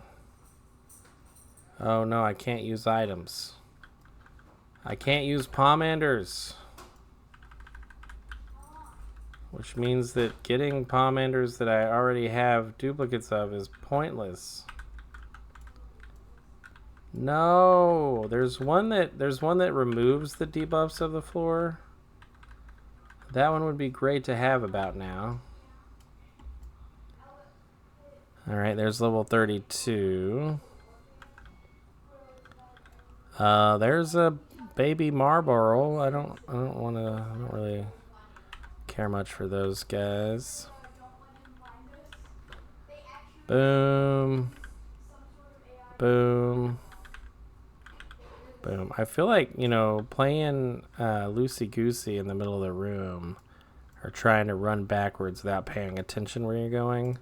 Oh no, I can't use items. I can't use pomanders. Which means that getting pomanders that I already have duplicates of is pointless. No, there's one that removes the debuffs of the floor. That one would be great to have about now. Alright, there's level 32. There's a baby Marlboro. I don't really care much for those guys. Boom. Boom. Boom. I feel like, you know, playing loosey-goosey in the middle of the room or trying to run backwards without paying attention where you're going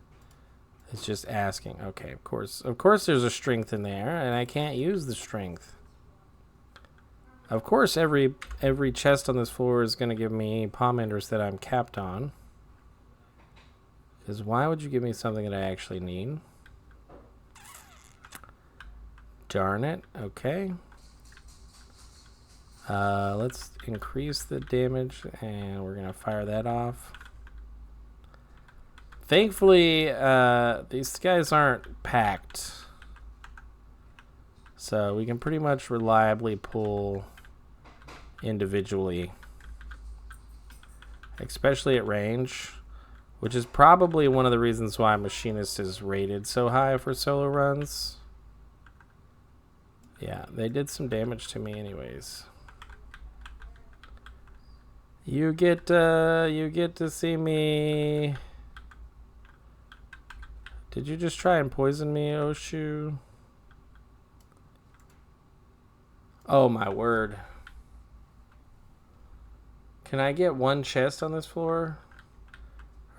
is just asking. Okay, of course there's a strength in there, and I can't use the strength. Of course, every chest on this floor is going to give me pomanders that I'm capped on. Because why would you give me something that I actually need? Darn it. Okay. Let's increase the damage, and we're going to fire that off. Thankfully, these guys aren't packed. So we can pretty much reliably pull individually. Especially at range. Which is probably one of the reasons why Machinist is rated so high for solo runs. Yeah, they did some damage to me anyways. You get to see me. Did you just try and poison me, Oshu? Oh my word. Can I get one chest on this floor?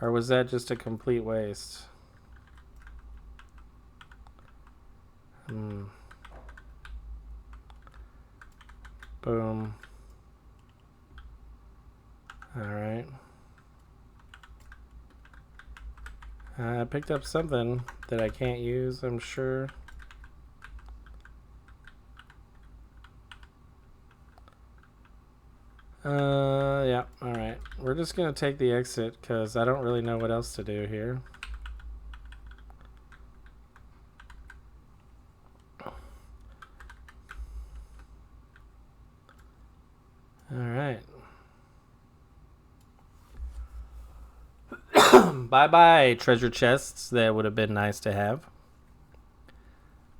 Or was that just a complete waste? Boom. Alright. I picked up something that I can't use, I'm sure. Yeah, alright. We're just gonna take the exit, because I don't really know what else to do here. Alright. Bye-bye, treasure chests. That would have been nice to have.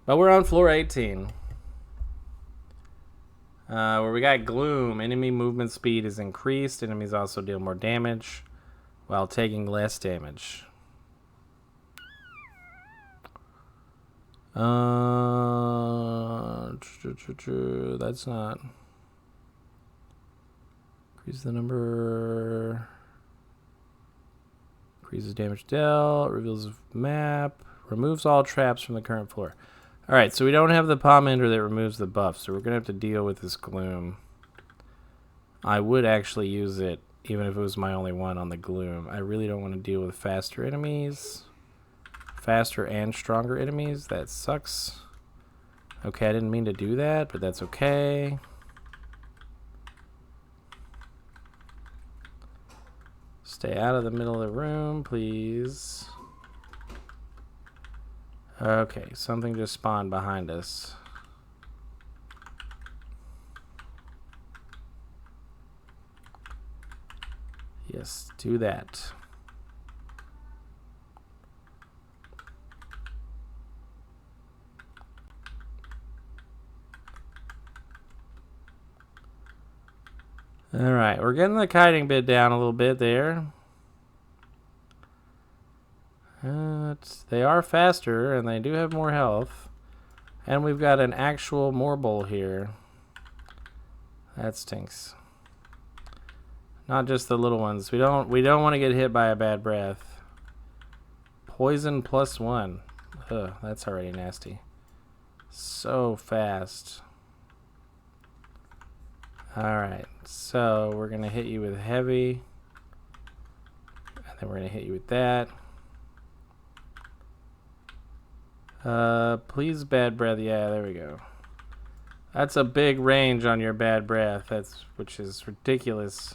But we're on floor 18. Where we got gloom. Enemy movement speed is increased. Enemies also deal more damage while taking less damage. That's not. Increase the number. Increases damage dealt. Reveals map. Removes all traps from the current floor. Alright, so we don't have the palm ender that removes the buff, so we're going to have to deal with this gloom. I would actually use it, even if it was my only one on the gloom. I really don't want to deal with faster enemies. Faster and stronger enemies. That sucks. Okay, I didn't mean to do that, but that's okay. Stay out of the middle of the room, please. Okay, something just spawned behind us. Yes, do that. Alright, we're getting the kiting bit down a little bit there. They are faster, and they do have more health. And we've got an actual Morble here. That stinks. Not just the little ones. We don't want to get hit by a bad breath. Poison +1. Ugh, that's already nasty. So fast. Alright, so we're going to hit you with heavy. And then we're going to hit you with that. Please bad breath. Yeah, there we go. That's a big range on your bad breath. Which is ridiculous.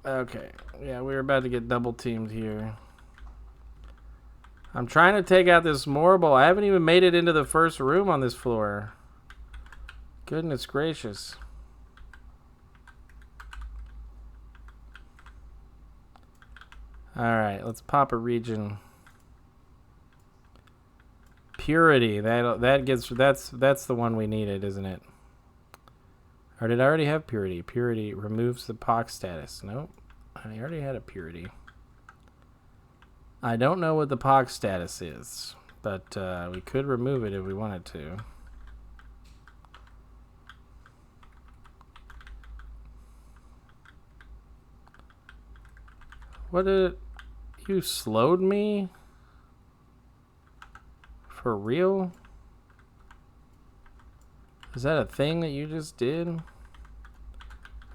Okay. Yeah, we're about to get double teamed here. I'm trying to take out this Morble. I haven't even made it into the first room on this floor. Goodness gracious. Alright, let's pop a region. Purity. That's the one we needed, isn't it? Or did I already have purity? Purity removes the pox status. Nope. I already had a purity. I don't know what the pox status is, but we could remove it if we wanted to. What did you slowed me? For real? Is that a thing that you just did?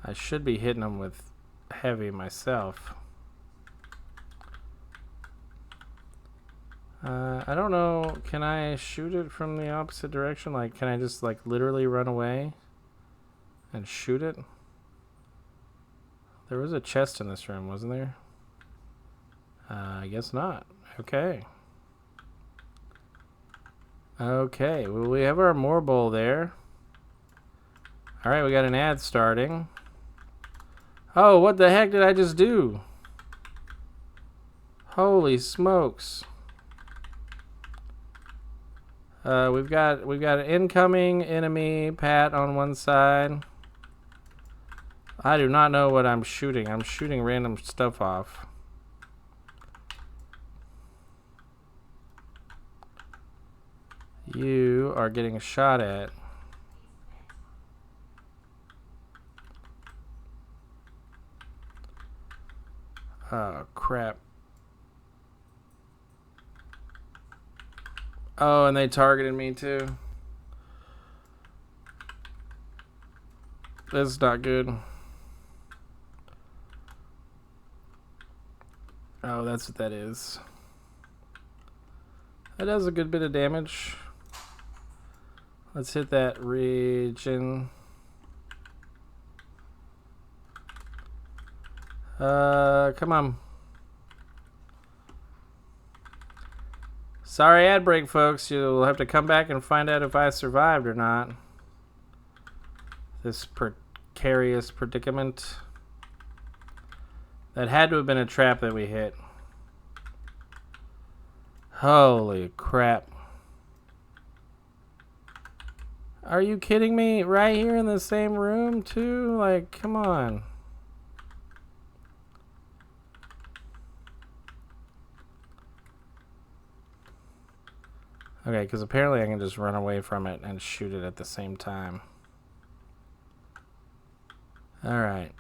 I should be hitting them with heavy myself. I don't know. Can I shoot it from the opposite direction? Like, can I just like literally run away and shoot it? There was a chest in this room, wasn't there? I guess not. Okay. Okay, well, we have our Morble there. Alright, we got an ad starting. Oh, what the heck did I just do? Holy smokes. We've got an incoming enemy, Pat, on one side. I do not know what I'm shooting. I'm shooting random stuff off. You are getting shot at. Oh, crap. Oh, and they targeted me too. This is not good. Oh, that's what that is. That does a good bit of damage. Let's hit that region. Come on. Sorry, ad break, folks. You'll have to come back and find out if I survived or not. This precarious predicament. That had to have been a trap that we hit. Holy crap. Are you kidding me? Right here in the same room, too? Like, come on. Okay, because apparently I can just run away from it and shoot it at the same time. Alright.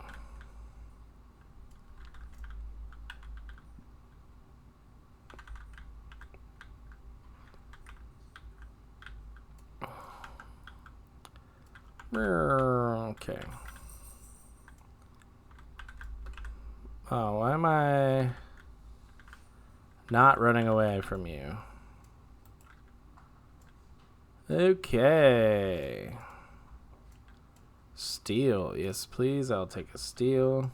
Okay. Oh, why am I not running away from you? Okay. Steel. Yes, please. I'll take a steel.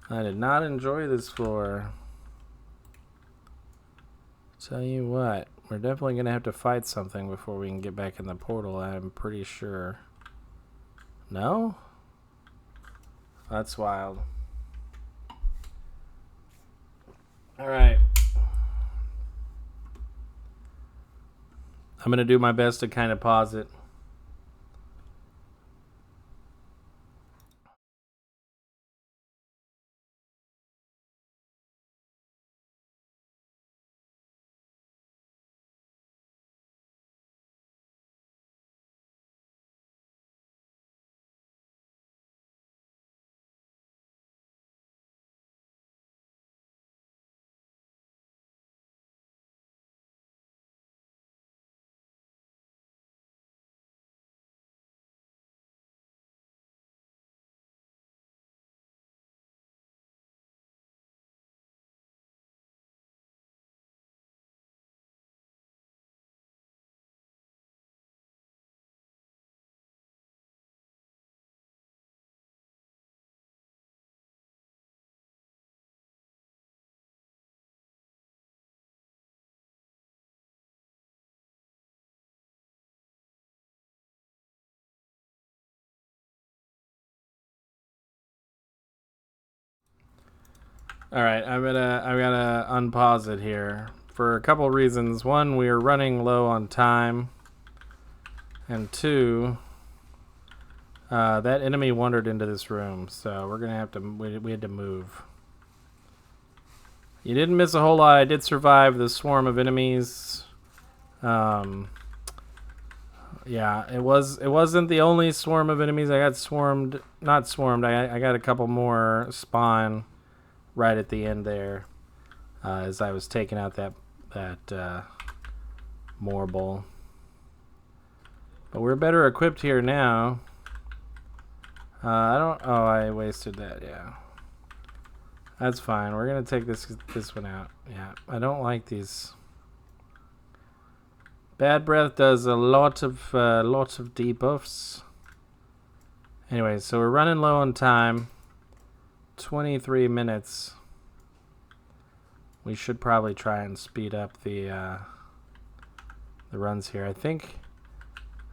I did not enjoy this floor. Tell you what, we're definitely going to have to fight something before we can get back in the portal, I'm pretty sure. No? That's wild. Alright. I'm going to do my best to kind of pause it. Alright, I gotta unpause it here for a couple reasons. One, we are running low on time. And two, that enemy wandered into this room, so we're gonna have to, we had to move. You didn't miss a whole lot. I did survive the swarm of enemies. Yeah, it wasn't the only swarm of enemies. I got swarmed, not swarmed. I got a couple more spawn right at the end there, as I was taking out that Morble. But we're better equipped here now. I wasted that. Yeah, that's fine. We're gonna take this one out. Yeah, I don't like these. Bad breath does a lot of debuffs. Anyway, so we're running low on time. 23 minutes. We should probably try and speed up the runs here. I think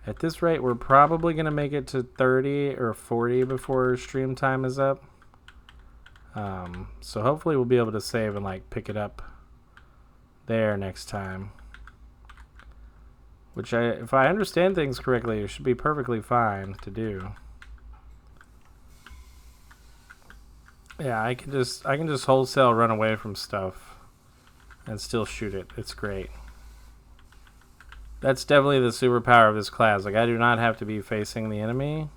at this rate we're probably gonna make it to 30 or 40 before stream time is up. So hopefully we'll be able to save and like pick it up there next time. Which, if I understand things correctly, it should be perfectly fine to do. Yeah, I can just wholesale run away from stuff and still shoot it. It's great. That's definitely the superpower of this class. Like, I do not have to be facing the enemy.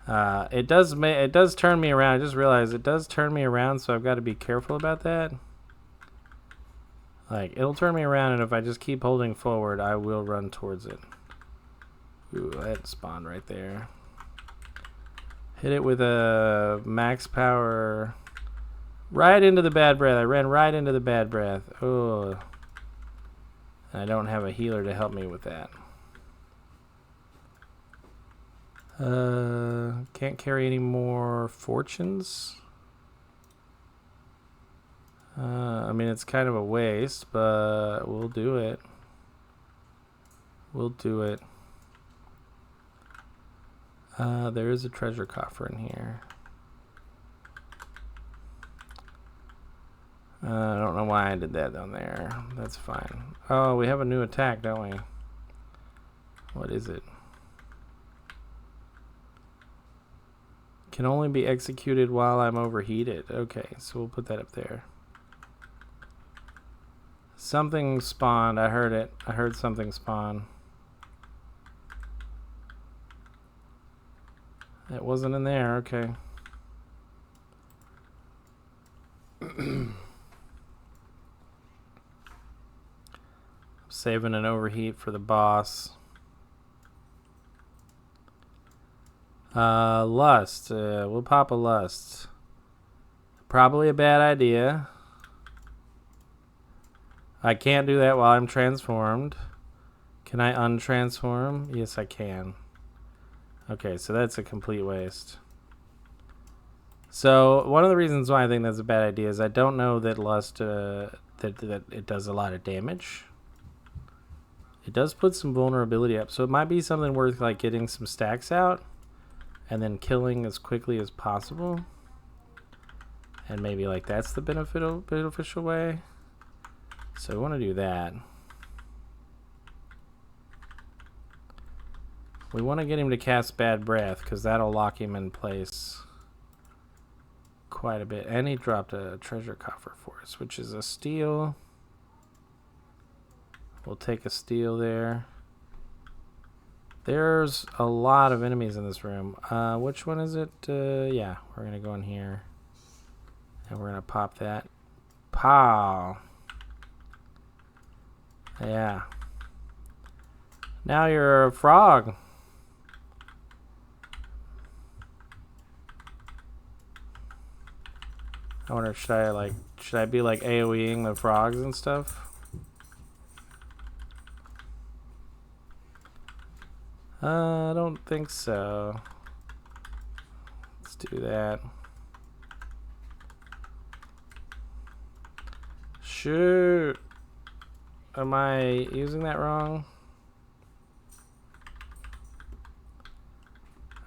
It does turn me around. I just realized it does turn me around, so I've got to be careful about that. Like, it'll turn me around, and if I just keep holding forward, I will run towards it. Ooh, that spawned right there. Hit it with a max power. Right into the bad breath. I ran right into the bad breath. Oh. I don't have a healer to help me with that. can't carry any more fortunes. I mean, it's kind of a waste, but we'll do it. We'll do it. There is a treasure coffer in here. I don't know why I did that down there. That's fine. Oh, we have a new attack, don't we? What is it? Can only be executed while I'm overheated. Okay, so we'll put that up there. Something spawned. I heard it. I heard something spawn. It wasn't in there. Okay. Saving an overheat for the boss. Lust. We'll pop a lust. Probably a bad idea. I can't do that while I'm transformed. Can I untransform? Yes, I can. Okay, so that's a complete waste. So one of the reasons why I think that's a bad idea is I don't know that lust that it does a lot of damage. It does put some vulnerability up, so it might be something worth like getting some stacks out and then killing as quickly as possible. And maybe like that's the beneficial way. So we want to do that. We want to get him to cast Bad Breath because that'll lock him in place quite a bit. And he dropped a treasure coffer for us, which is a steel. We'll take a steel there. There's a lot of enemies in this room. Which one is it? Yeah, we're going to go in here. And we're going to pop that. Pow! Yeah. Now you're a frog. I wonder, should I be like AoEing the frogs and stuff? I don't think so. Let's do that. Shoot. Am I using that wrong?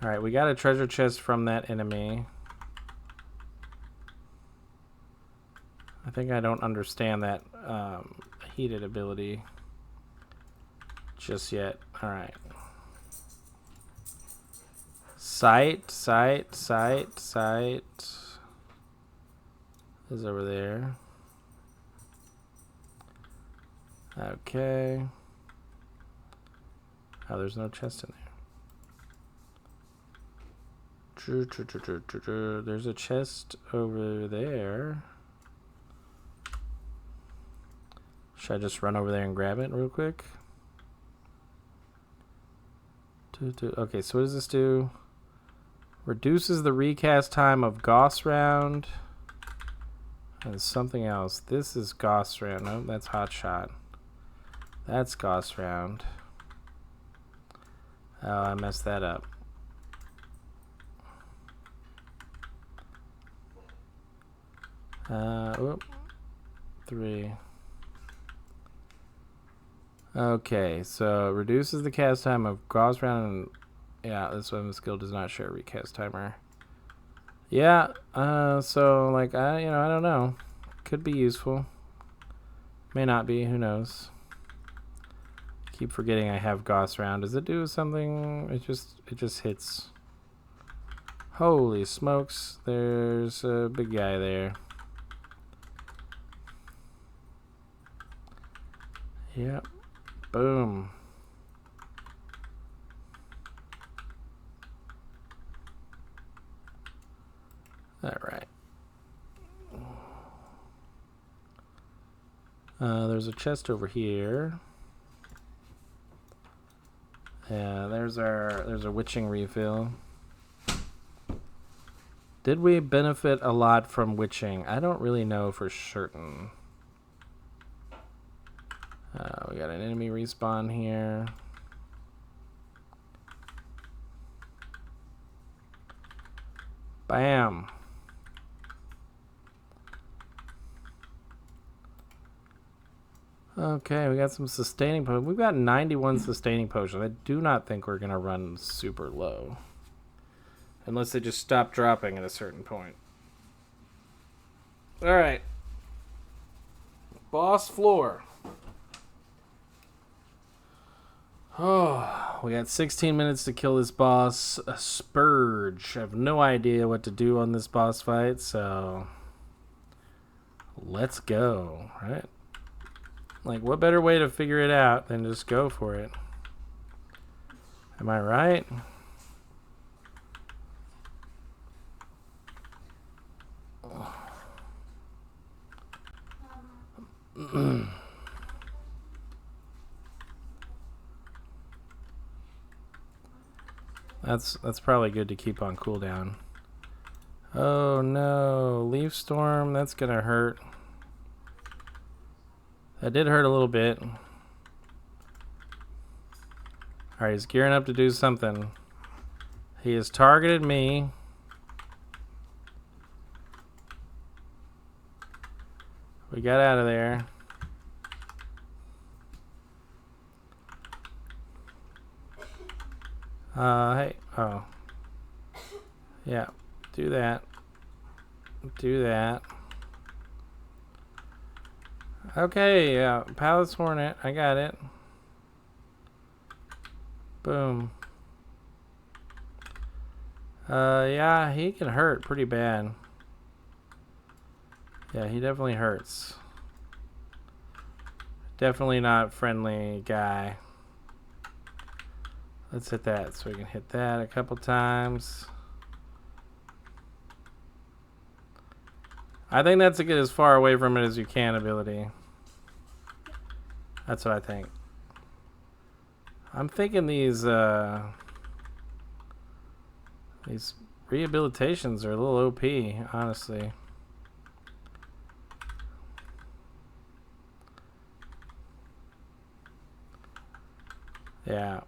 Alright, we got a treasure chest from that enemy. I think I don't understand that heated ability just yet. Alright. Sight is over there. Okay. Oh, there's no chest in there. There's a chest over there. Should I just run over there and grab it real quick? Okay, so what does this do? Reduces the recast time of Gauss round. And something else. This is Gauss round. No, that's hot shot. That's Gauss round. Oh, I messed that up. Whoop. 3. Okay, so reduces the cast time of Gauss round and yeah, this weapon skill does not share recast timer. Yeah, so like I don't know. Could be useful. May not be, who knows. Keep forgetting I have Gauss round. Does it do something? It just hits. Holy smokes, there's a big guy there. Yep. Boom. All right. There's a chest over here. Yeah, there's a witching refill. Did we benefit a lot from witching? I don't really know for certain. We got an enemy respawn here. Bam. Okay, we got some sustaining potions. We've got 91 sustaining potions. I do not think we're going to run super low. Unless they just stop dropping at a certain point. Alright. Boss floor. Oh, we got 16 minutes to kill this boss. A Spurge. I have no idea what to do on this boss fight, so let's go, right? Like, what better way to figure it out than just go for it? Am I right? That's probably good to keep on cooldown. Oh no, Leaf Storm, that's gonna hurt. That did hurt a little bit. Alright, he's gearing up to do something. He has targeted me. We got out of there. Hey. Oh. Yeah. Do that. Do that. Okay, yeah. Palace Hornet. I got it. Boom. Yeah, he can hurt pretty bad. Yeah, he definitely hurts. Definitely not friendly guy. Let's hit that so we can hit that a couple times. I think that's to get as far away from it as you can ability. That's what I think. I'm thinking these rehabilitations are a little OP, honestly. Yeah.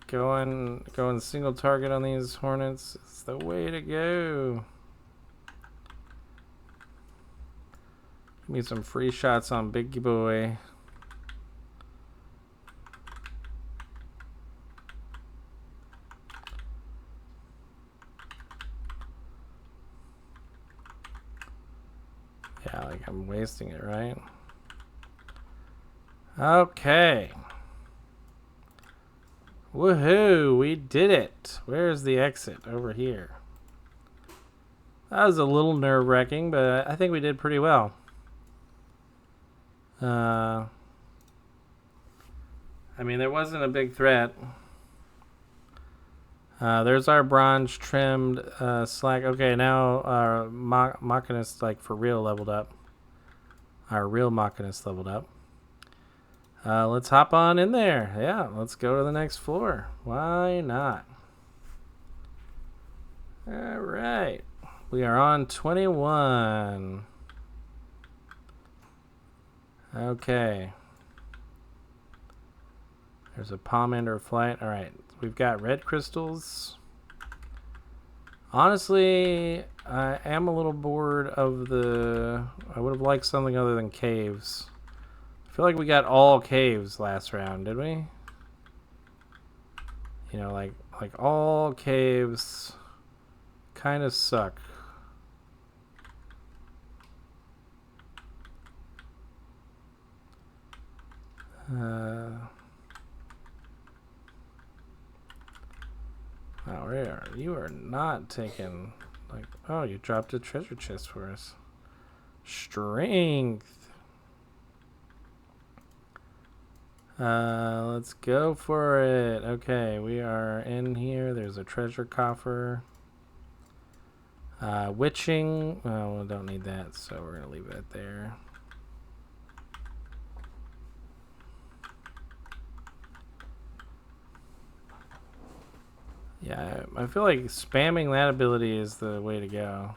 Going single target on these Hornets is the way to go. Give me some free shots on Biggie Boy. Yeah, like I'm wasting it, right? Okay. Woohoo! We did it! Where's the exit? Over here. That was a little nerve-wracking, but I think we did pretty well. I mean, there wasn't a big threat. There's our bronze trimmed slack. Okay, now our Machinist, like, for real leveled up. Our real Machinist leveled up. Let's hop on in there. Yeah, let's go to the next floor. Why not? Alright. We are on 21. Okay. There's a Pomander flight. Alright. We've got red crystals. Honestly, I am a little bored of the... I would have liked something other than caves. I feel like we got all caves last round, did we? You know, like all caves kind of suck. Oh, you are not taking, like, oh, you dropped a treasure chest for us. Strength. Let's go for it. Okay, we are in here. There's a treasure coffer. Witching. Oh, we don't need that, so we're gonna leave it there. Yeah, I feel like spamming that ability is the way to go.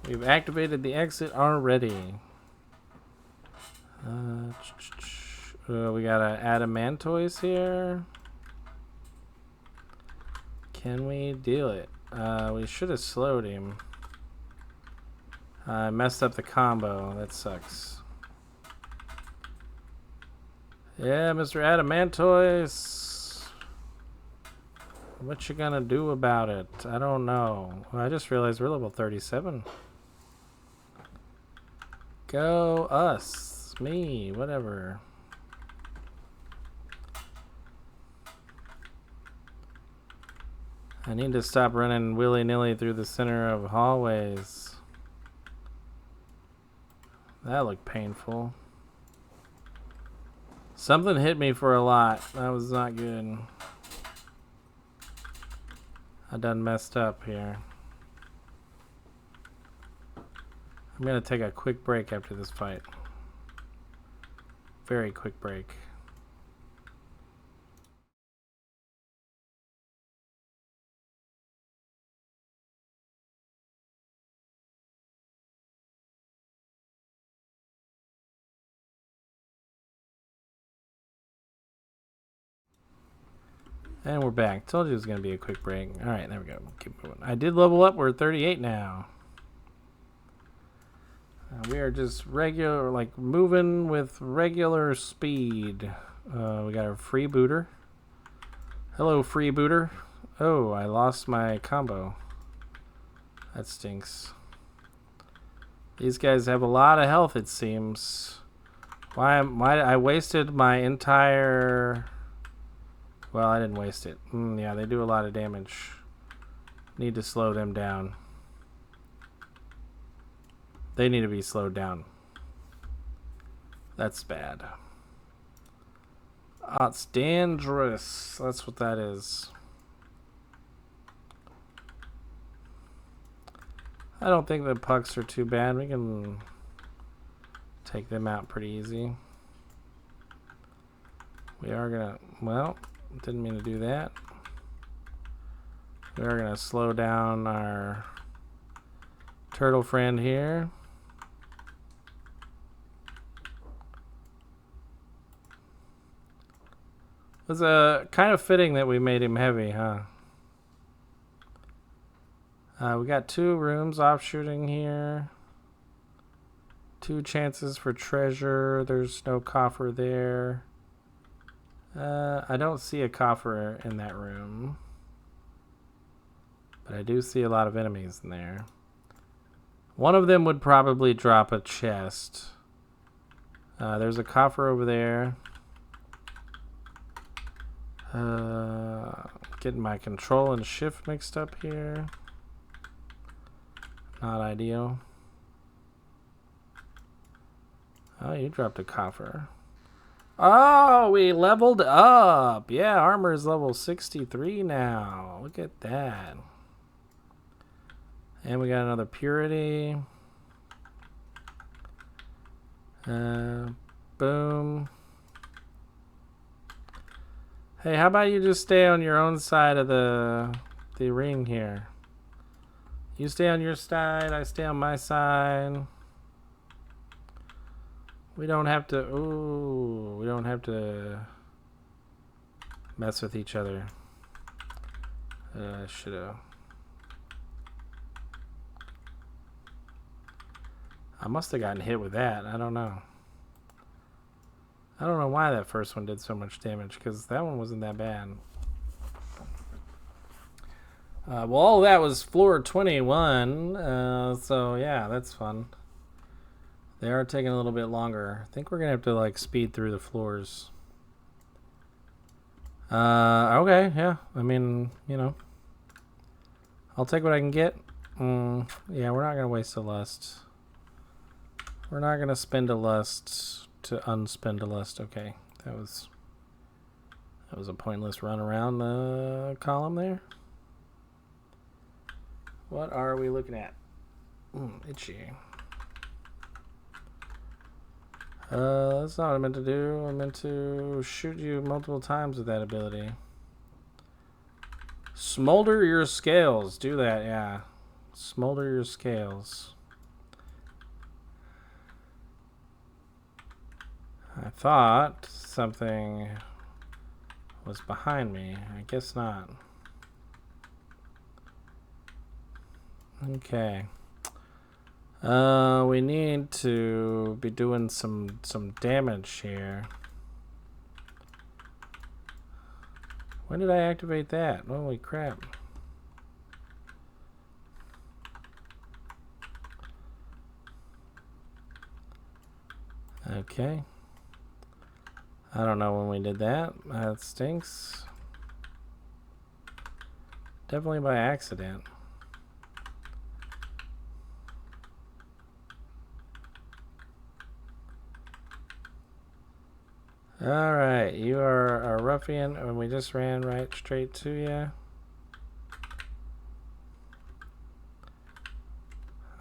We've activated the exit already. We got an Adamantoise here. Can we deal it? We should have slowed him. I messed up the combo. That sucks. Yeah, Mr. Adamantoise. What you gonna do about it? I don't know. Well, I just realized we're level 37. Go us. Me. Whatever. I need to stop running willy-nilly through the center of hallways. That looked painful. Something hit me for a lot. That was not good. I done messed up here. I'm gonna take a quick break after this fight. Very quick break. And we're back. Told you it was going to be a quick break. Alright, there we go. Keep moving. I did level up. We're 38 now. We are just regular, like moving with regular speed. We got our freebooter. Hello, freebooter. Oh, I lost my combo. That stinks. These guys have a lot of health, it seems. Why I wasted my entire... Well, I didn't waste it. Yeah, they do a lot of damage. Need to slow them down. They need to be slowed down. That's bad. It's dangerous. That's what that is. I don't think the pucks are too bad. We can take them out pretty easy. We are gonna... Well... Didn't mean to do that. We're going to slow down our turtle friend here. It was kind of fitting that we made him heavy, huh? We got 2 rooms offshooting here. 2 chances for treasure. There's no coffer there. I don't see a coffer in that room. But I do see a lot of enemies in there. One of them would probably drop a chest. There's a coffer over there. Getting my control and shift mixed up here. Not ideal. Oh, you dropped a coffer. Oh, we leveled up. Yeah, armor is level 63 now. Look at that. And we got another purity. Boom. Hey, how about you just stay on your own side of the ring here? You stay on your side, I stay on my side. We don't have to... Ooh, we don't have to mess with each other. Should've... I must have gotten hit with that. I don't know. I don't know why that first one did so much damage, because that one wasn't that bad. Well, all that was floor 21. So, yeah, that's fun. They are taking a little bit longer. I think we're going to have to, like, speed through the floors. Okay, yeah. I mean, you know. I'll take what I can get. Yeah, we're not going to waste a lust. We're not going to spend a lust to unspend a lust. Okay, that was a pointless run around the column there. What are we looking at? Itchy. That's not what I meant to do. I meant to shoot you multiple times with that ability. Smolder your scales. Do that, yeah. Smolder your scales. I thought something was behind me. I guess not. Okay. We need to be doing some damage here. When did I activate that? Holy crap. Okay. I don't know when we did that. That stinks. Definitely by accident. Alright, you are a ruffian, and we just ran right straight to you.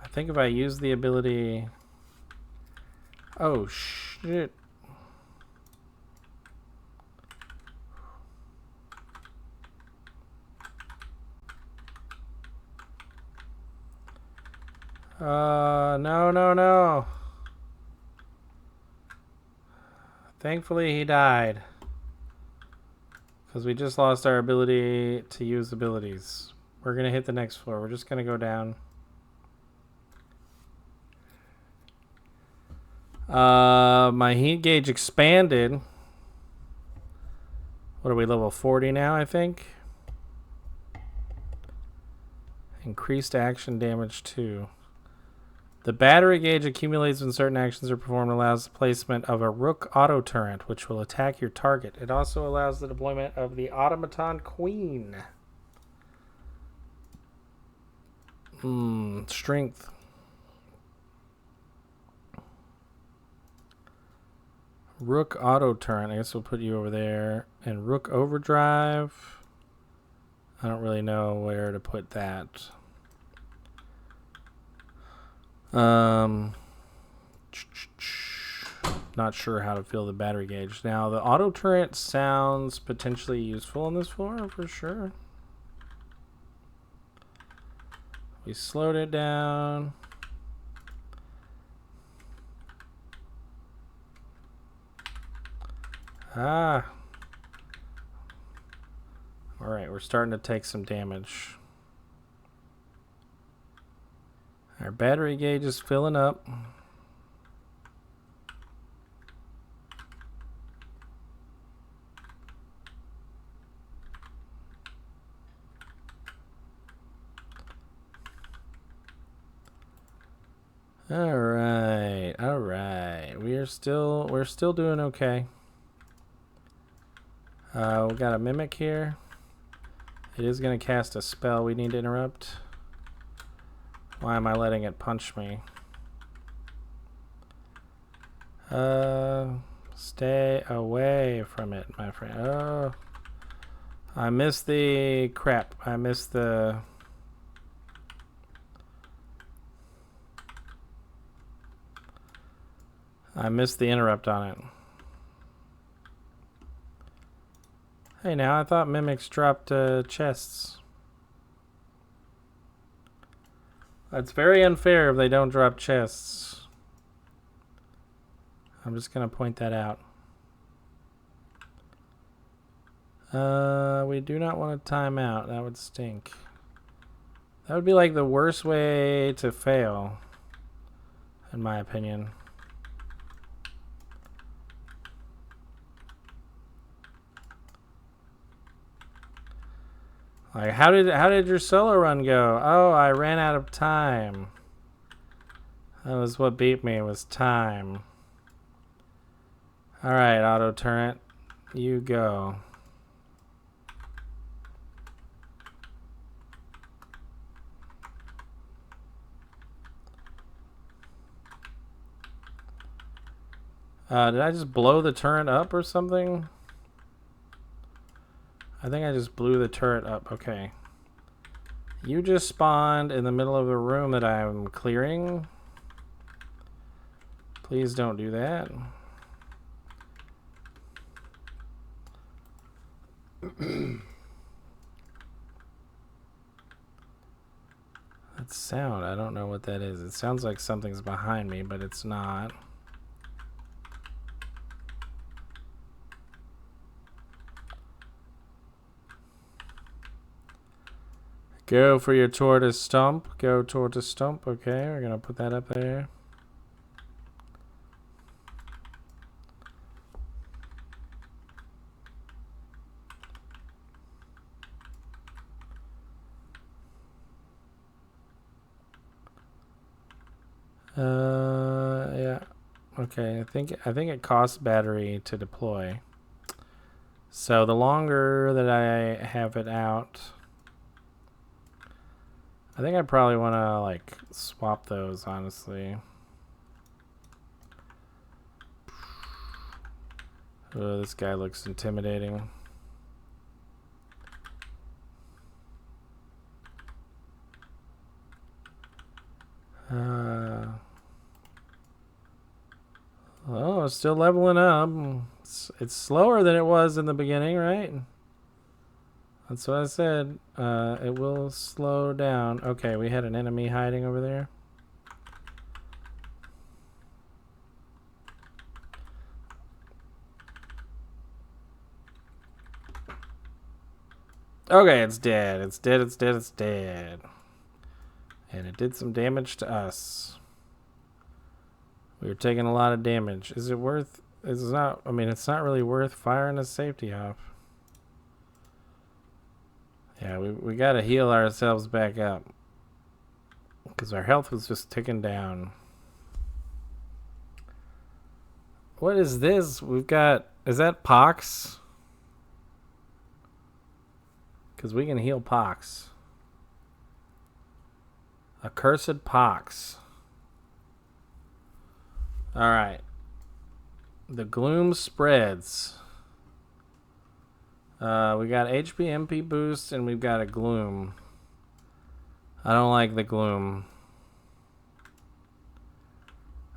I think if I use the ability... Oh, shit. No. Thankfully, he died. Because we just lost our ability to use abilities. We're going to hit the next floor. We're just going to go down. My heat gauge expanded. What are we, level 40 now, I think? Increased action damage 2. The battery gauge accumulates when certain actions are performed and allows the placement of a Rook auto turret, which will attack your target. It also allows the deployment of the Automaton Queen. Strength. Rook auto turret. I guess we'll put you over there. And Rook overdrive. I don't really know where to put that. Not sure how to fill the battery gauge. Now, the auto turret sounds potentially useful on this floor for sure. We slowed it down. Alright, we're starting to take some damage. Our battery gauge is filling up. Alright. We're still doing okay. We got a mimic here. It is gonna cast a spell. We need to interrupt. Why am I letting it punch me? Stay away from it, my friend. Oh, I missed the crap. I missed the... interrupt on it. Hey, now I thought mimics dropped chests. That's very unfair if they don't drop chests. I'm just going to point that out. We do not want to time out. That would stink. That would be like the worst way to fail, in my opinion. Like, how did your solo run go? Oh, I ran out of time. That was what beat me, was time. Alright, auto turret. You go. Did I just blow the turret up or something? I think I just blew the turret up. Okay. You just spawned in the middle of a room that I'm clearing. Please don't do that. That sound, I don't know what that is. It sounds like something's behind me, but it's not. Go for your tortoise stump. Go tortoise stump. Okay, we're going to put that up there. Yeah. Okay, I think it costs battery to deploy. So the longer that I have it out, I think I probably want to like swap those, honestly. Oh, this guy looks intimidating. Oh, it's still leveling up. It's slower than it was in the beginning, right? That's what I said. It will slow down. Okay, we had an enemy hiding over there. Okay, it's dead. It's dead, it's dead, it's dead. And it did some damage to us. We were taking a lot of damage. Is it worth... It's not... I mean, it's not really worth firing a safety hop. Yeah, we gotta heal ourselves back up. Because our health was just ticking down. What is this? We've got... Is that pox? Because we can heal pox. Accursed pox. Alright. The gloom spreads. We got HP MP boost and we've got a gloom. I don't like the gloom.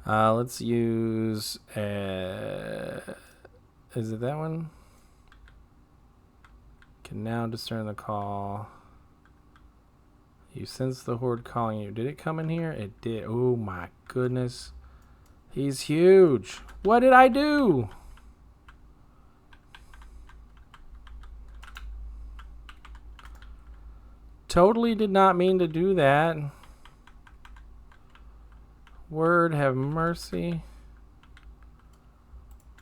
Let's use... is it that one? Can now discern the call. You sense the horde calling you. Did it come in here? It did. Oh my goodness. He's huge. What did I do? Totally did not mean to do that. Word have mercy.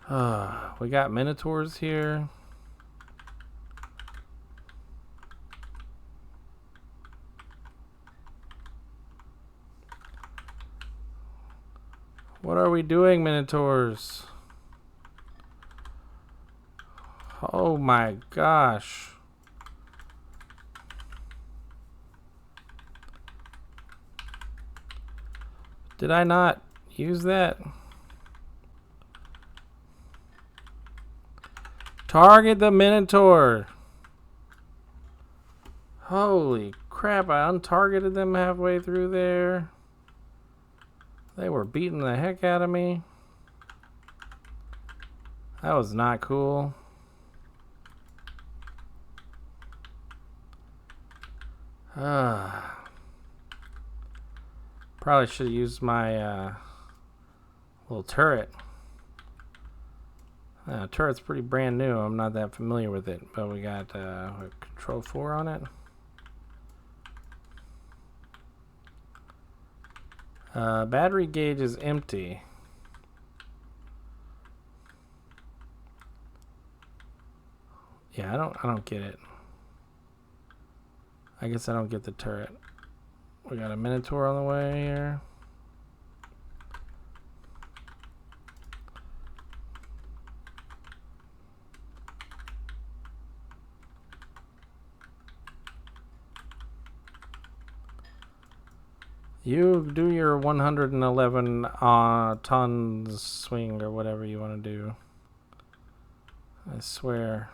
We got minotaurs here. What are we doing, minotaurs? Oh my gosh. Did I not use that? Target the minotaur. Holy crap, I untargeted them halfway through there. They were beating the heck out of me. That was not cool. Probably should have used my little turret. Turret's pretty brand new. I'm not that familiar with it, but we got control 4 on it. Battery gauge is empty. Yeah, I don't get it. I guess I don't get the turret. We got a minotaur on the way here. You do your 111 tons swing or whatever you want to do. I swear.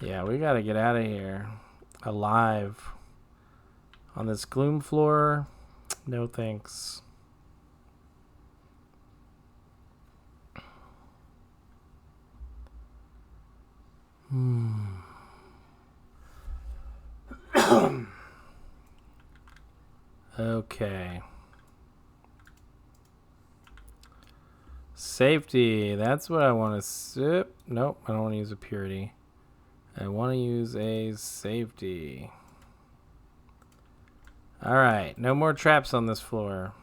Yeah, we gotta get out of here alive. On this gloom floor, no thanks. Okay. Safety. That's what I want to sip. Nope, I don't want to use a purity. I want to use a safety. Alright, no more traps on this floor.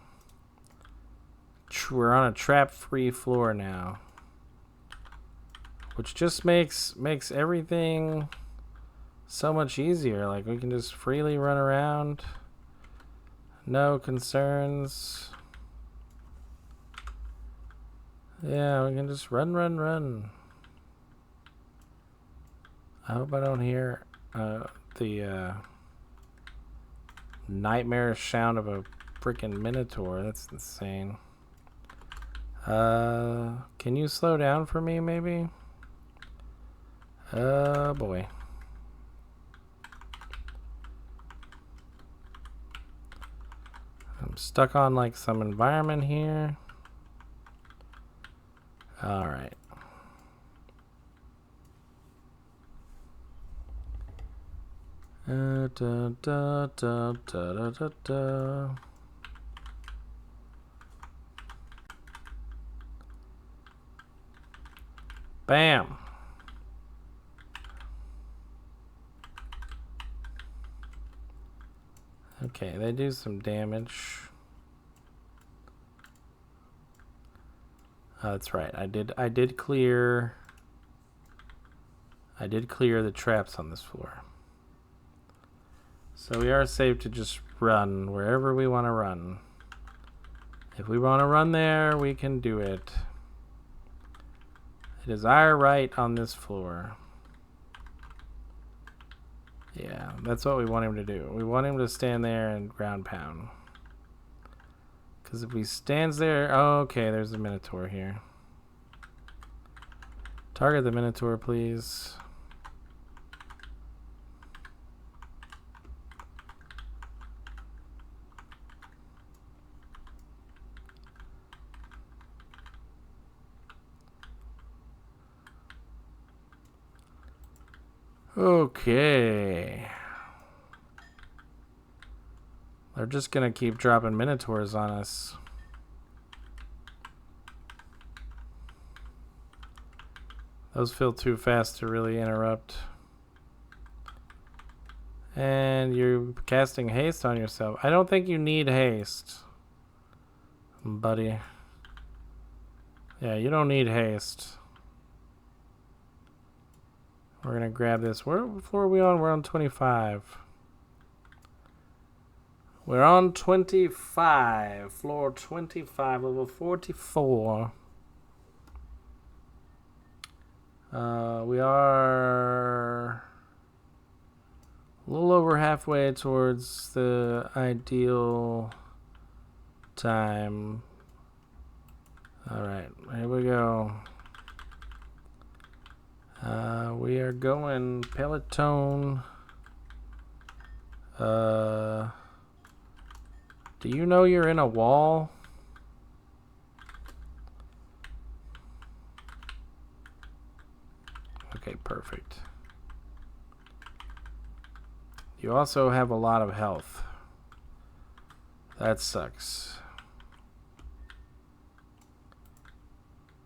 We're on a trap-free floor now. Which just makes everything so much easier. Like, we can just freely run around. No concerns. Yeah, we can just run. I hope I don't hear the nightmarish sound of a freaking minotaur. That's insane. Can you slow down for me, maybe? Oh, boy. I'm stuck on, like, some environment here. Alright. Bam. Okay, they do some damage. Oh, that's right. I did clear the traps on this floor. So we are safe to just run wherever we want to run. If we want to run there, we can do it. It is our right on this floor. Yeah, that's what we want him to do. We want him to stand there and ground pound. Because if he stands there... Oh, okay, there's a minotaur here. Target the minotaur, please. Okay. They're just gonna keep dropping minotaurs on us. Those feel too fast to really interrupt. And you're casting haste on yourself. I don't think you need haste, buddy. Yeah, you don't need haste. We're gonna grab this. What floor are we on? We're on 25. We're on 25. Floor 25, level 44. We are a little over halfway towards the ideal time. Alright, here we go. We are going Peloton. Do you know you're in a wall? Okay, perfect. You also have a lot of health. That sucks.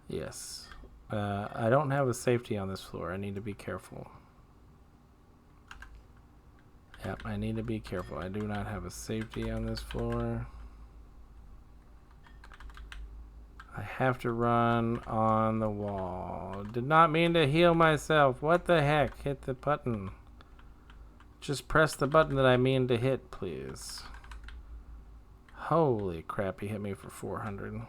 Yes. I don't have a safety on this floor. I need to be careful. Yep, I need to be careful. I do not have a safety on this floor. I have to run on the wall. Did not mean to heal myself. What the heck? Hit the button. Just press the button that I mean to hit, please. Holy crap, he hit me for 400.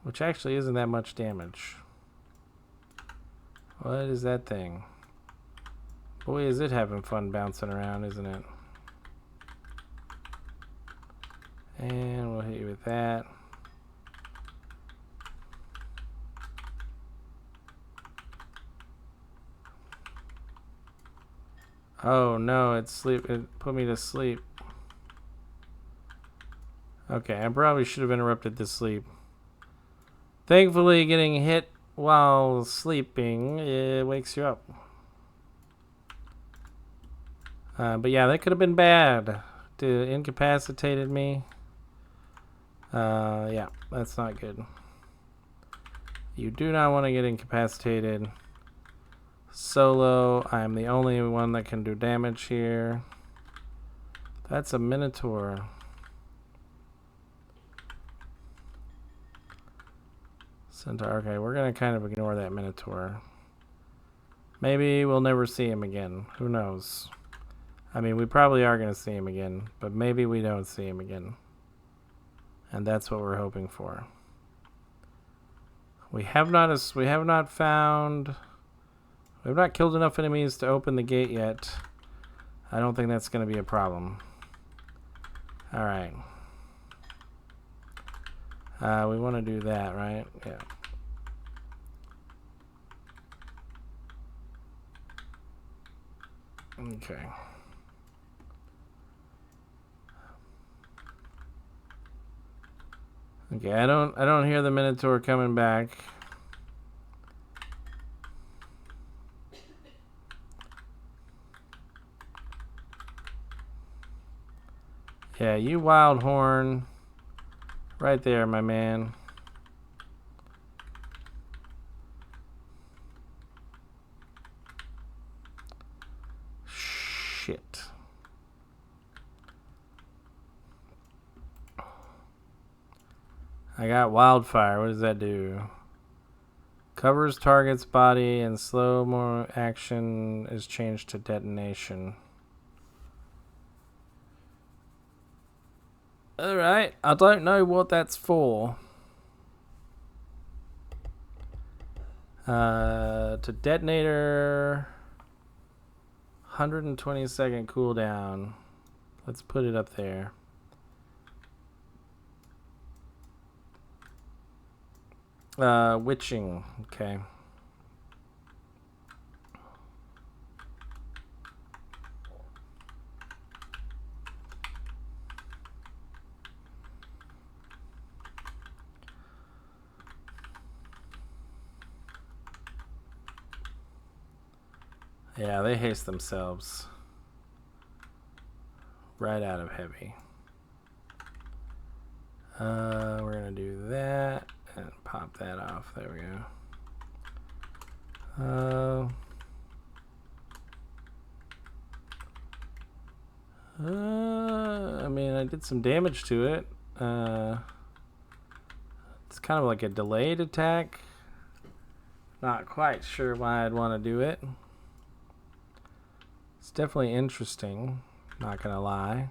Which actually isn't that much damage. What is that thing? Boy, is it having fun bouncing around, isn't it? And we'll hit you with that. Oh no, it put me to sleep. Okay, I probably should have interrupted the sleep. Thankfully, getting hit while sleeping, it wakes you up. But yeah, that could have been bad. It incapacitated me. Yeah, that's not good. You do not want to get incapacitated. Solo, I'm the only one that can do damage here. That's a Minotaur. Centaur, okay, we're going to kind of ignore that Minotaur. Maybe we'll never see him again. Who knows? I mean, we probably are going to see him again, but maybe we don't see him again. And that's what we're hoping for. We have not killed enough enemies to open the gate yet. I don't think that's going to be a problem. All right. We want to do that, right? Yeah. Okay. Okay, I don't hear the Minotaur coming back. Yeah, you wild horn. Right there, my man. Shit. I got wildfire. What does that do? Covers target's body and slow-mo action is changed to detonation. Alright, I don't know what that's for. To detonator, 120-second cooldown. Let's put it up there. Witching, okay. Yeah, they haste themselves. Right out of heavy. We're gonna do that and pop that off. There we go. I mean, I did some damage to it. It's kind of like a delayed attack. Not quite sure why I'd want to do it. It's definitely interesting, not gonna lie.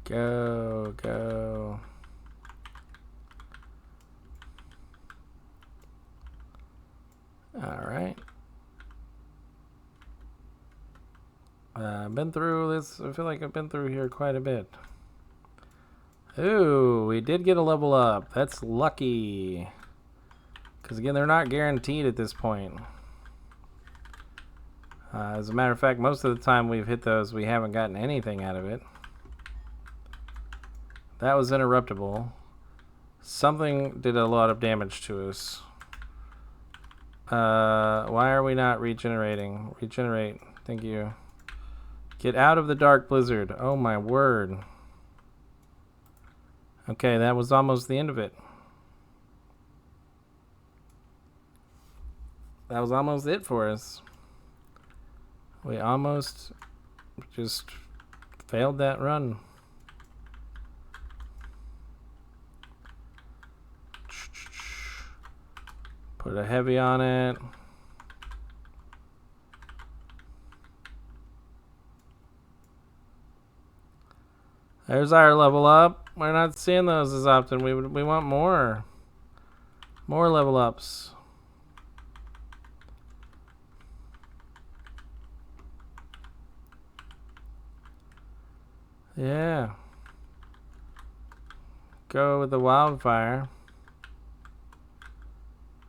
Go, go. Alright. I've been through this. I feel like I've been through here quite a bit. Ooh, we did get a level up. That's lucky. Because again, they're not guaranteed at this point. As a matter of fact, most of the time we've hit those, we haven't gotten anything out of it. That was interruptible. Something did a lot of damage to us. Why are we not regenerating? Regenerate. Thank you. Get out of the dark blizzard. Oh my word. Okay, that was almost the end of it. That was almost it for us. We almost just failed that run. Put a heavy on it. There's our level up. We're not seeing those as often. We want more. More level ups. Yeah. Go with the wildfire.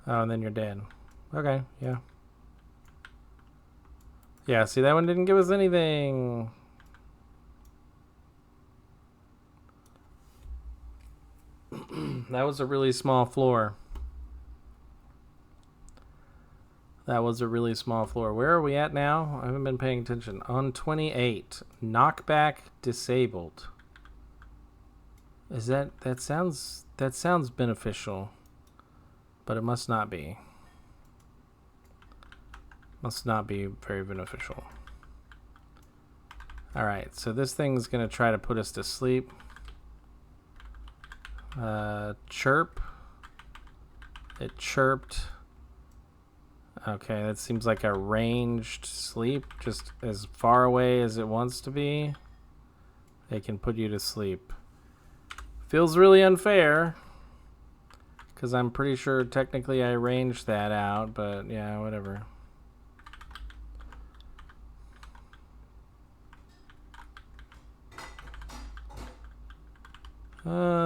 Oh, and then you're dead. Okay, yeah. Yeah, see, that one didn't give us anything. That was a really small floor. That was a really small floor. Where are we at now? I haven't been paying attention. On 28. Knockback disabled. Is that sounds beneficial, but it must not be. Must not be very beneficial. Alright, so this thing's gonna try to put us to sleep. Chirp. It chirped. Okay, that seems like a ranged sleep, just as far away as it wants to be. It can put you to sleep. Feels really unfair, because I'm pretty sure technically I ranged that out, but yeah, whatever.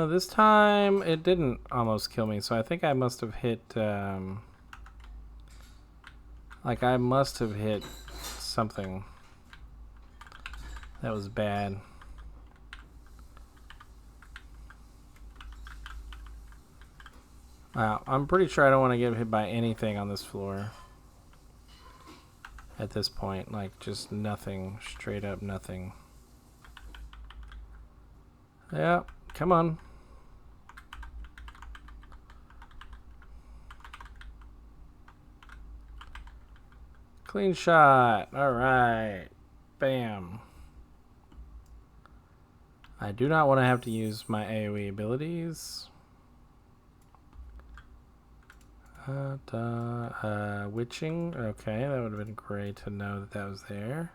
This time it didn't almost kill me, so I think I must have hit, like I must have hit something that was bad. Wow, I'm pretty sure I don't want to get hit by anything on this floor at this point. Like, just nothing. Straight up nothing. Yeah, come on. Clean shot. Alright. Bam. I do not want to have to use my AoE abilities. Witching. Okay, that would have been great to know that that was there.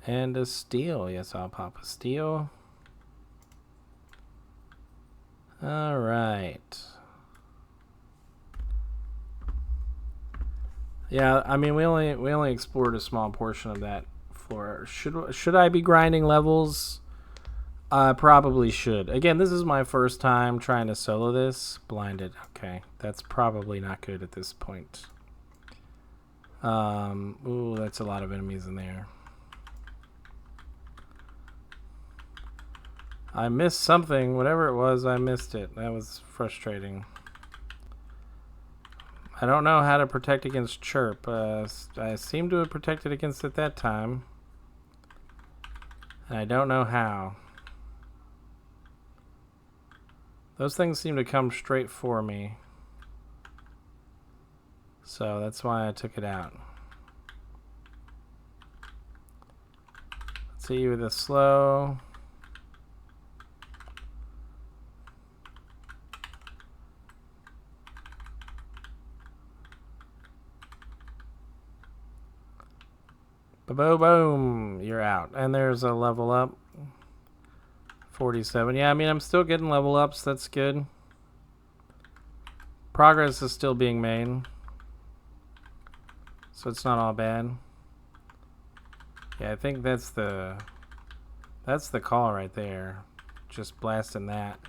And a steel. Yes, I'll pop a steel. Alright. Yeah, I mean we only explored a small portion of that floor. Should I be grinding levels? I probably should. Again, this is my first time trying to solo this. Blinded. Okay, that's probably not good at this point. Ooh, that's a lot of enemies in there. I missed something. Whatever it was, I missed it. That was frustrating. I don't know how to protect against chirp. I seem to have protected against it that time. And I don't know how. Those things seem to come straight for me. So that's why I took it out. Let's see you with a slow. Boom, you're out. And there's a level up. 47. Yeah, I mean, I'm still getting level ups. That's good. Progress is still being made. So it's not all bad. Yeah, I think that's the call right there. Just blasting that.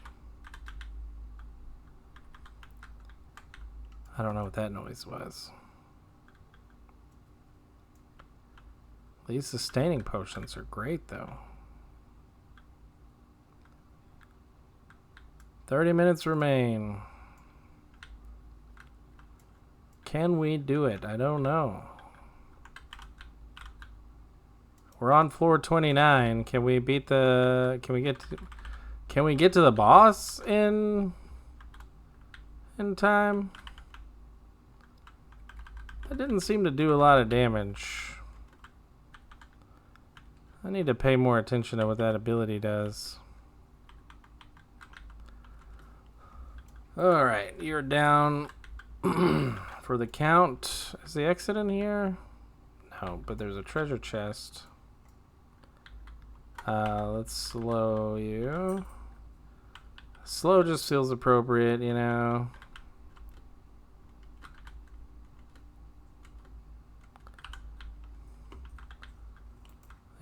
I don't know what that noise was. These sustaining potions are great, though. 30 minutes remain. Can we do it? I don't know. We're on floor 29. Can we beat the... Can we get to the boss in time? That didn't seem to do a lot of damage. I need to pay more attention to what that ability does. Alright, you're down for the count. Is the exit in here? No, but there's a treasure chest. Let's slow you. Slow just feels appropriate, you know.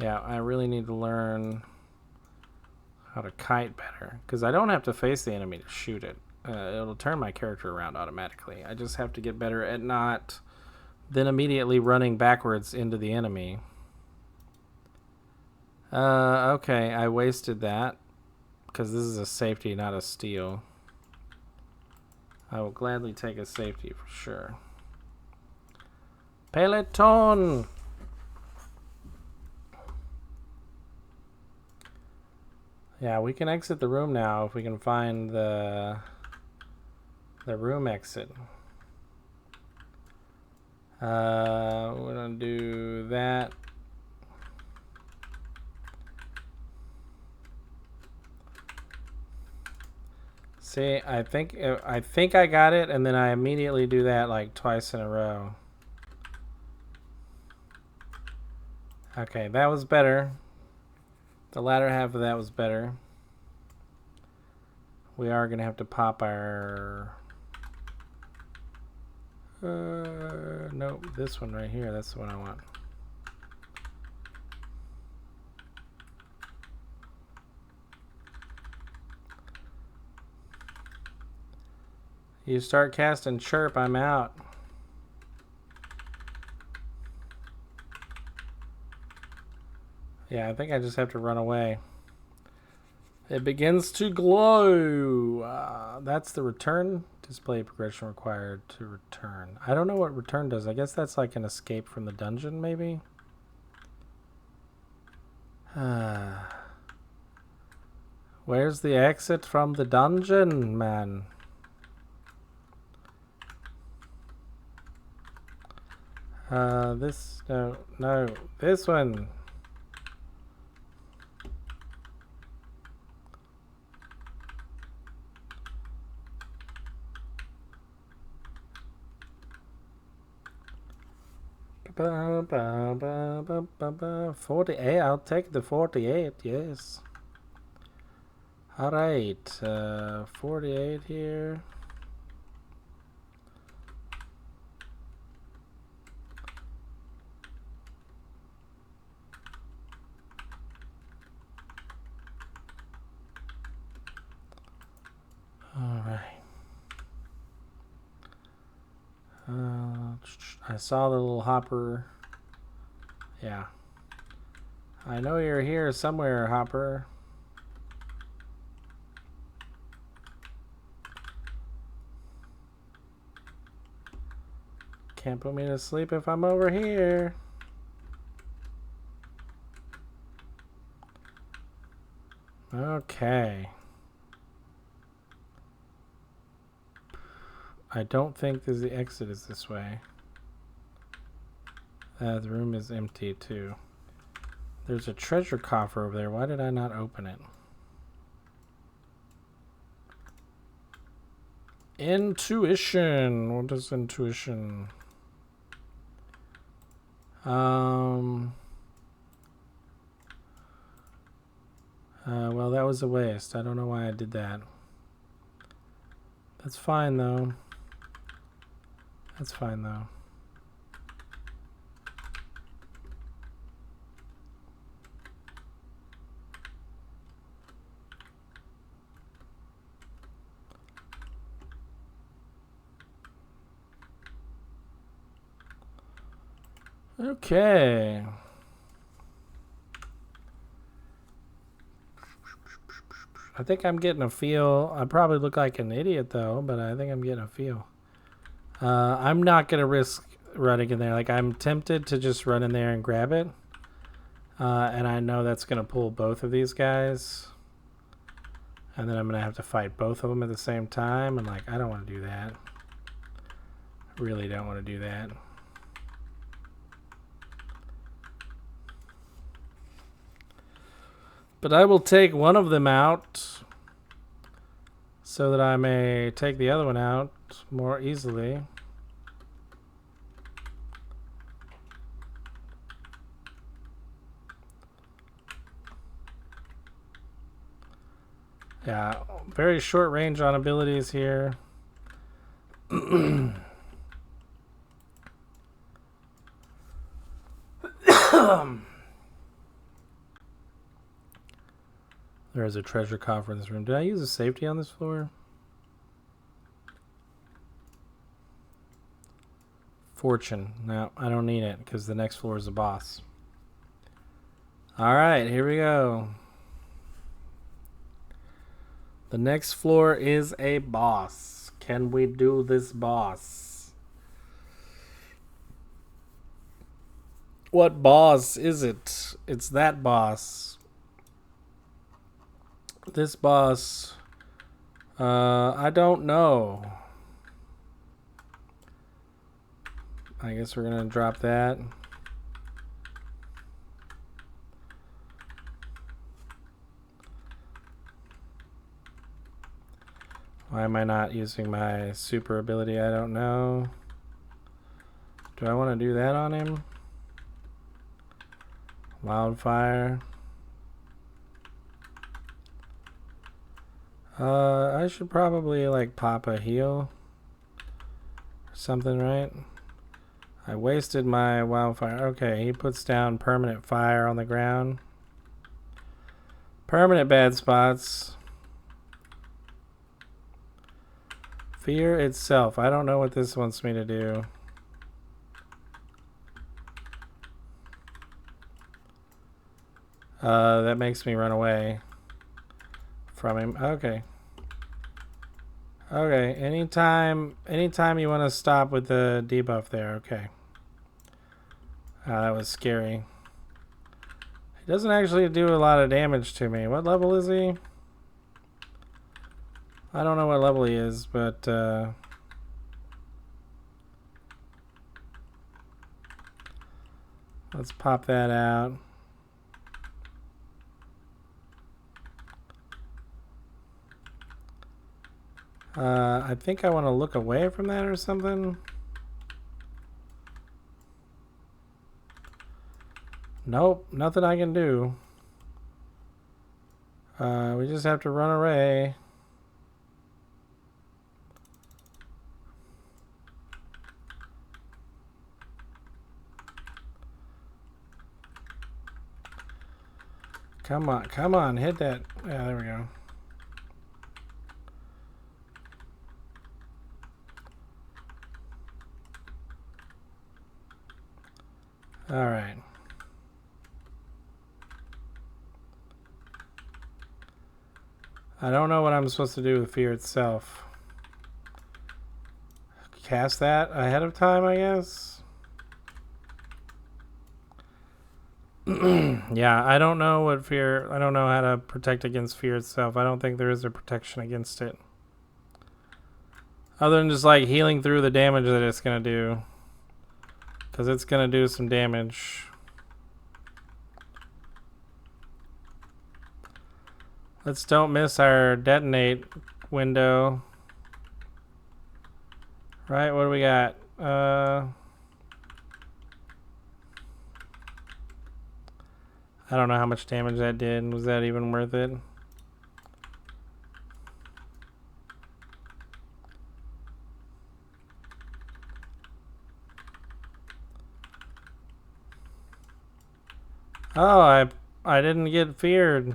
Yeah, I really need to learn how to kite better, because I don't have to face the enemy to shoot it. It'll turn my character around automatically. I just have to get better at not then immediately running backwards into the enemy. Okay, I wasted that, because this is a safety, not a steal. I will gladly take a safety for sure. Peloton! Yeah, we can exit the room now if we can find the room exit. We're gonna do that. See, I think I got it, and then I immediately do that like twice in a row. Okay, that was better. The latter half of that was better. We are gonna have to pop our. Nope, this one right here. That's the one I want. You start casting chirp, I'm out. Yeah, I think I just have to run away. It begins to glow. That's the return. Display progression required to return. I don't know what return does. I guess that's like an escape from the dungeon, maybe? Where's the exit from the dungeon, man? This, no, this one. Ba, ba, ba, ba, ba, ba. 48, I'll take the 48, yes. Alright, 48 here. Alright. I saw the little hopper. Yeah. I know you're here somewhere, Hopper. Can't put me to sleep if I'm over here. Okay. I don't think the exit is this way. The room is empty too. There's a treasure coffer over there. Why did I not open it? Intuition. What is intuition? Well, that was a waste. I don't know why I did that. That's fine though. That's fine though. Okay. I think I'm getting a feel. I probably look like an idiot though, but I think I'm getting a feel. I'm not going to risk running in there. Like, I'm tempted to just run in there and grab it. And I know that's going to pull both of these guys. And then I'm going to have to fight both of them at the same time. And, like, I don't want to do that. I really don't want to do that. But I will take one of them out so that I may take the other one out more easily. Yeah, very short range on abilities here. There is a treasure coffer in this room. Did I use a safety on this floor? Fortune. No, I don't need it because the next floor is a boss. Alright, here we go. The next floor is a boss. Can we do this boss? What boss is it? It's that boss. This boss, I don't know. I guess we're gonna drop that. Why am I not using my super ability? I don't know. Do I want to do that on him? Wildfire. I should probably like pop a heal or something, right? I wasted my wildfire. Okay, he puts down permanent fire on the ground. Permanent bad spots. Fear itself. I don't know what this wants me to do. That makes me run away from him. Okay. Okay, anytime you want to stop with the debuff there, okay. That was scary. He doesn't actually do a lot of damage to me. What level is he? I don't know what level he is, but let's pop that out. I think I want to look away from that or something. Nope, nothing I can do. We just have to run away. Come on, hit that. Yeah, there we go. All right. I don't know what I'm supposed to do with fear itself. Cast that ahead of time, I guess. Yeah, I don't know what fear. I don't know how to protect against fear itself. I don't think there is a protection against it. Other than just like healing through the damage that it's going to do. Because it's going to do some damage. Let's don't miss our detonate window. Right, what do we got? I don't know how much damage that did. Was that even worth it? Oh, I didn't get feared.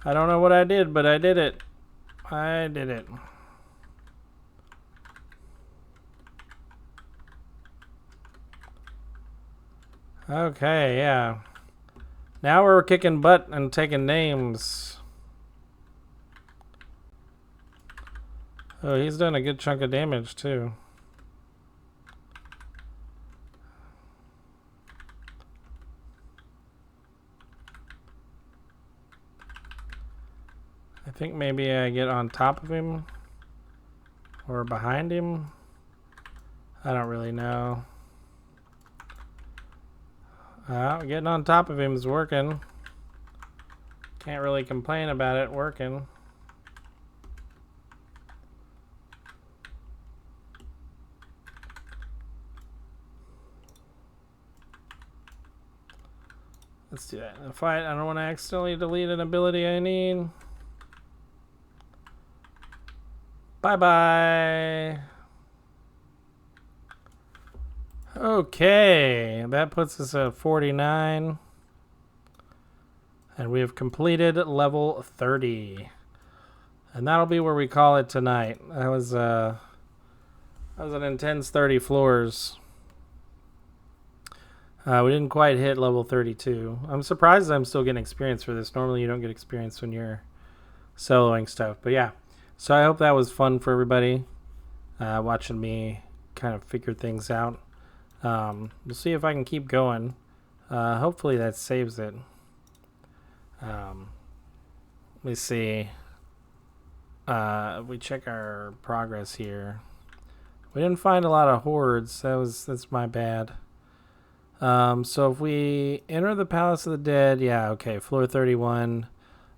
I don't know what I did, but I did it. I did it. Okay, yeah. Now we're kicking butt and taking names. Oh, he's done a good chunk of damage, too. I think maybe I get on top of him. Or behind him. I don't really know. Getting on top of him is working. Can't really complain about it working. Let's do that in the fight. I don't want to accidentally delete an ability I need. Bye-bye. Okay, that puts us at 49. And we have completed level 30. And that'll be where we call it tonight. That was an intense 30 floors. We didn't quite hit level 32. I'm surprised I'm still getting experience for this. Normally you don't get experience when you're soloing stuff. But yeah, so I hope that was fun for everybody. Watching me kind of figure things out. We'll see if I can keep going. Hopefully that saves it. Let me see. We check our progress here. We didn't find a lot of hordes. That's my bad. So if we enter the Palace of the Dead, yeah, okay, floor 31.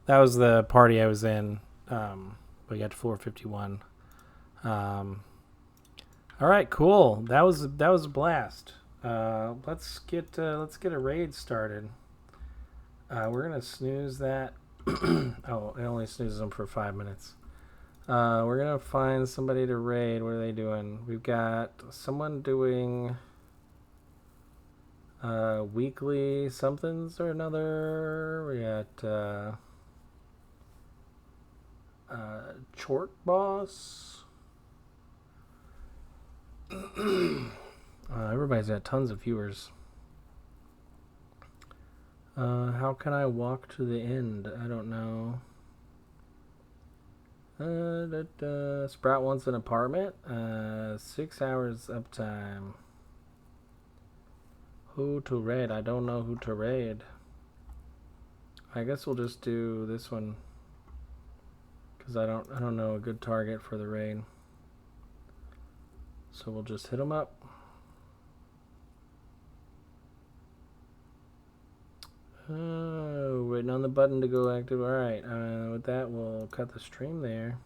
That was the party I was in. We got to floor 51. All right, cool. That was a blast. Let's get a raid started. We're gonna snooze that. Oh, it only snoozes them for 5 minutes. We're gonna find somebody to raid. What are they doing? We've got someone doing weekly somethings or another. We got Chort Boss. Everybody's got tons of viewers. How can I walk to the end? I don't know. Sprout wants an apartment. 6 hours uptime. Who to raid? I don't know who to raid. I guess we'll just do this one because I don't know a good target for the raid. So we'll just hit them up. Waiting on the button to go active. All right. With that, we'll cut the stream there.